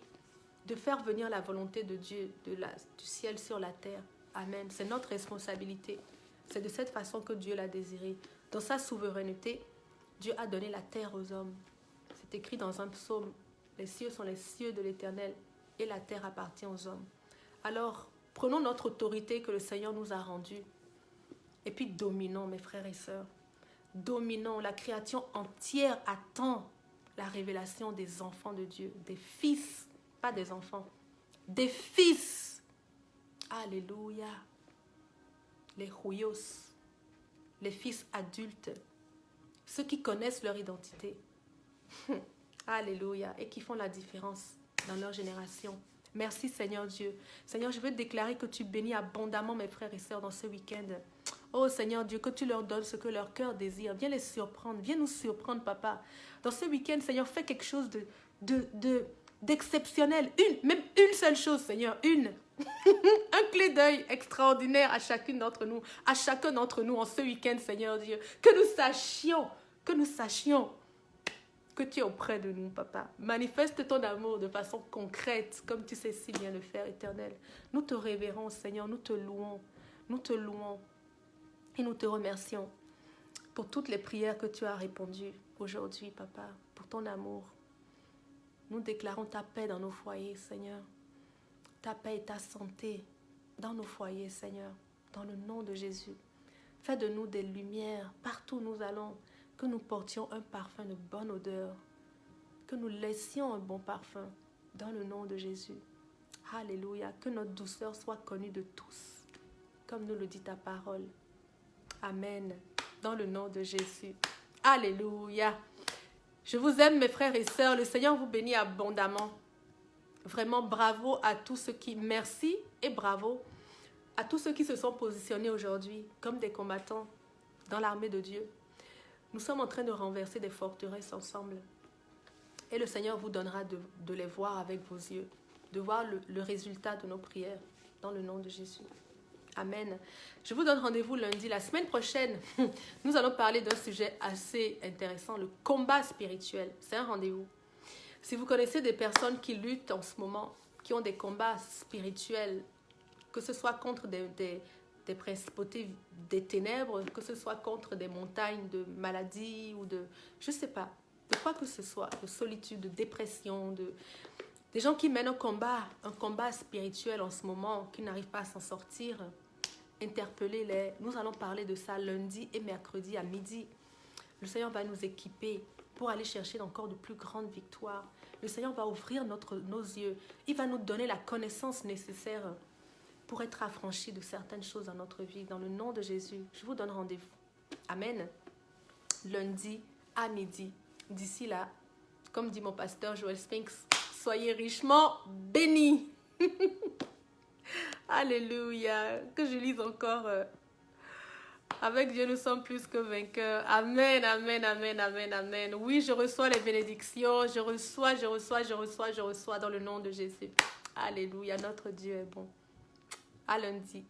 de faire venir la volonté de Dieu du ciel sur la terre. Amen. C'est notre responsabilité. C'est de cette façon que Dieu l'a désiré. Dans sa souveraineté, Dieu a donné la terre aux hommes. C'est écrit dans un psaume. Les cieux sont les cieux de l'Éternel et la terre appartient aux hommes. Alors, prenons notre autorité que le Seigneur nous a rendue et puis dominons, mes frères et sœurs. Dominons. La création entière attend la révélation des enfants de Dieu, des fils, pas des enfants, des fils. Alléluia. Les huyos, les fils adultes, ceux qui connaissent leur identité. Alléluia. Et qui font la différence dans leur génération. Merci, Seigneur Dieu. Seigneur, je veux déclarer que tu bénis abondamment mes frères et sœurs dans ce week-end. Oh, Seigneur Dieu, que tu leur donnes ce que leur cœur désire. Viens les surprendre. Viens nous surprendre, Papa. Dans ce week-end, Seigneur, fais quelque chose d'exceptionnel. Même une seule chose, Seigneur. Un clé d'œil extraordinaire à chacune d'entre nous. À chacun d'entre nous en ce week-end, Seigneur Dieu. Que nous sachions que tu es auprès de nous, Papa. Manifeste ton amour de façon concrète, comme tu sais si bien le faire, Éternel. Nous te révérons, Seigneur, nous te louons et nous te remercions pour toutes les prières que tu as répondues aujourd'hui, Papa, pour ton amour. Nous déclarons ta paix dans nos foyers, Seigneur. Ta paix et ta santé dans nos foyers, Seigneur, dans le nom de Jésus. Fais de nous des lumières partout où nous allons, que nous portions un parfum de bonne odeur, que nous laissions un bon parfum dans le nom de Jésus. Alléluia, que notre douceur soit connue de tous, comme nous le dit ta parole. Amen, dans le nom de Jésus. Alléluia. Je vous aime, mes frères et sœurs. Le Seigneur vous bénit abondamment. Vraiment, bravo à tous ceux qui... Merci et bravo à tous ceux qui se sont positionnés aujourd'hui comme des combattants dans l'armée de Dieu. Nous sommes en train de renverser des forteresses ensemble. Et le Seigneur vous donnera de les voir avec vos yeux, de voir le résultat de nos prières dans le nom de Jésus. Amen. Je vous donne rendez-vous lundi. La semaine prochaine, nous allons parler d'un sujet assez intéressant, le combat spirituel. C'est un rendez-vous. Si vous connaissez des personnes qui luttent en ce moment, qui ont des combats spirituels, que ce soit contre des principautés des ténèbres, que ce soit contre des montagnes de maladies ou de, je ne sais pas, de quoi que ce soit, de solitude, de dépression, Des gens qui mènent un combat spirituel en ce moment, qui n'arrivent pas à s'en sortir. Interpellez-les. Nous allons parler de ça lundi et mercredi à midi. Le Seigneur va nous équiper pour aller chercher encore de plus grandes victoires. Le Seigneur va ouvrir nos yeux. Il va nous donner la connaissance nécessaire pour être affranchis de certaines choses dans notre vie. Dans le nom de Jésus, je vous donne rendez-vous. Amen. Lundi à midi. D'ici là, comme dit mon pasteur Joel Spinks, soyez richement bénis. Alléluia. Que je lise encore. Avec Dieu, nous sommes plus que vainqueurs. Amen, amen, amen, amen, amen. Oui, je reçois les bénédictions. Je reçois dans le nom de Jésus. Alléluia. Notre Dieu est bon. À lundi.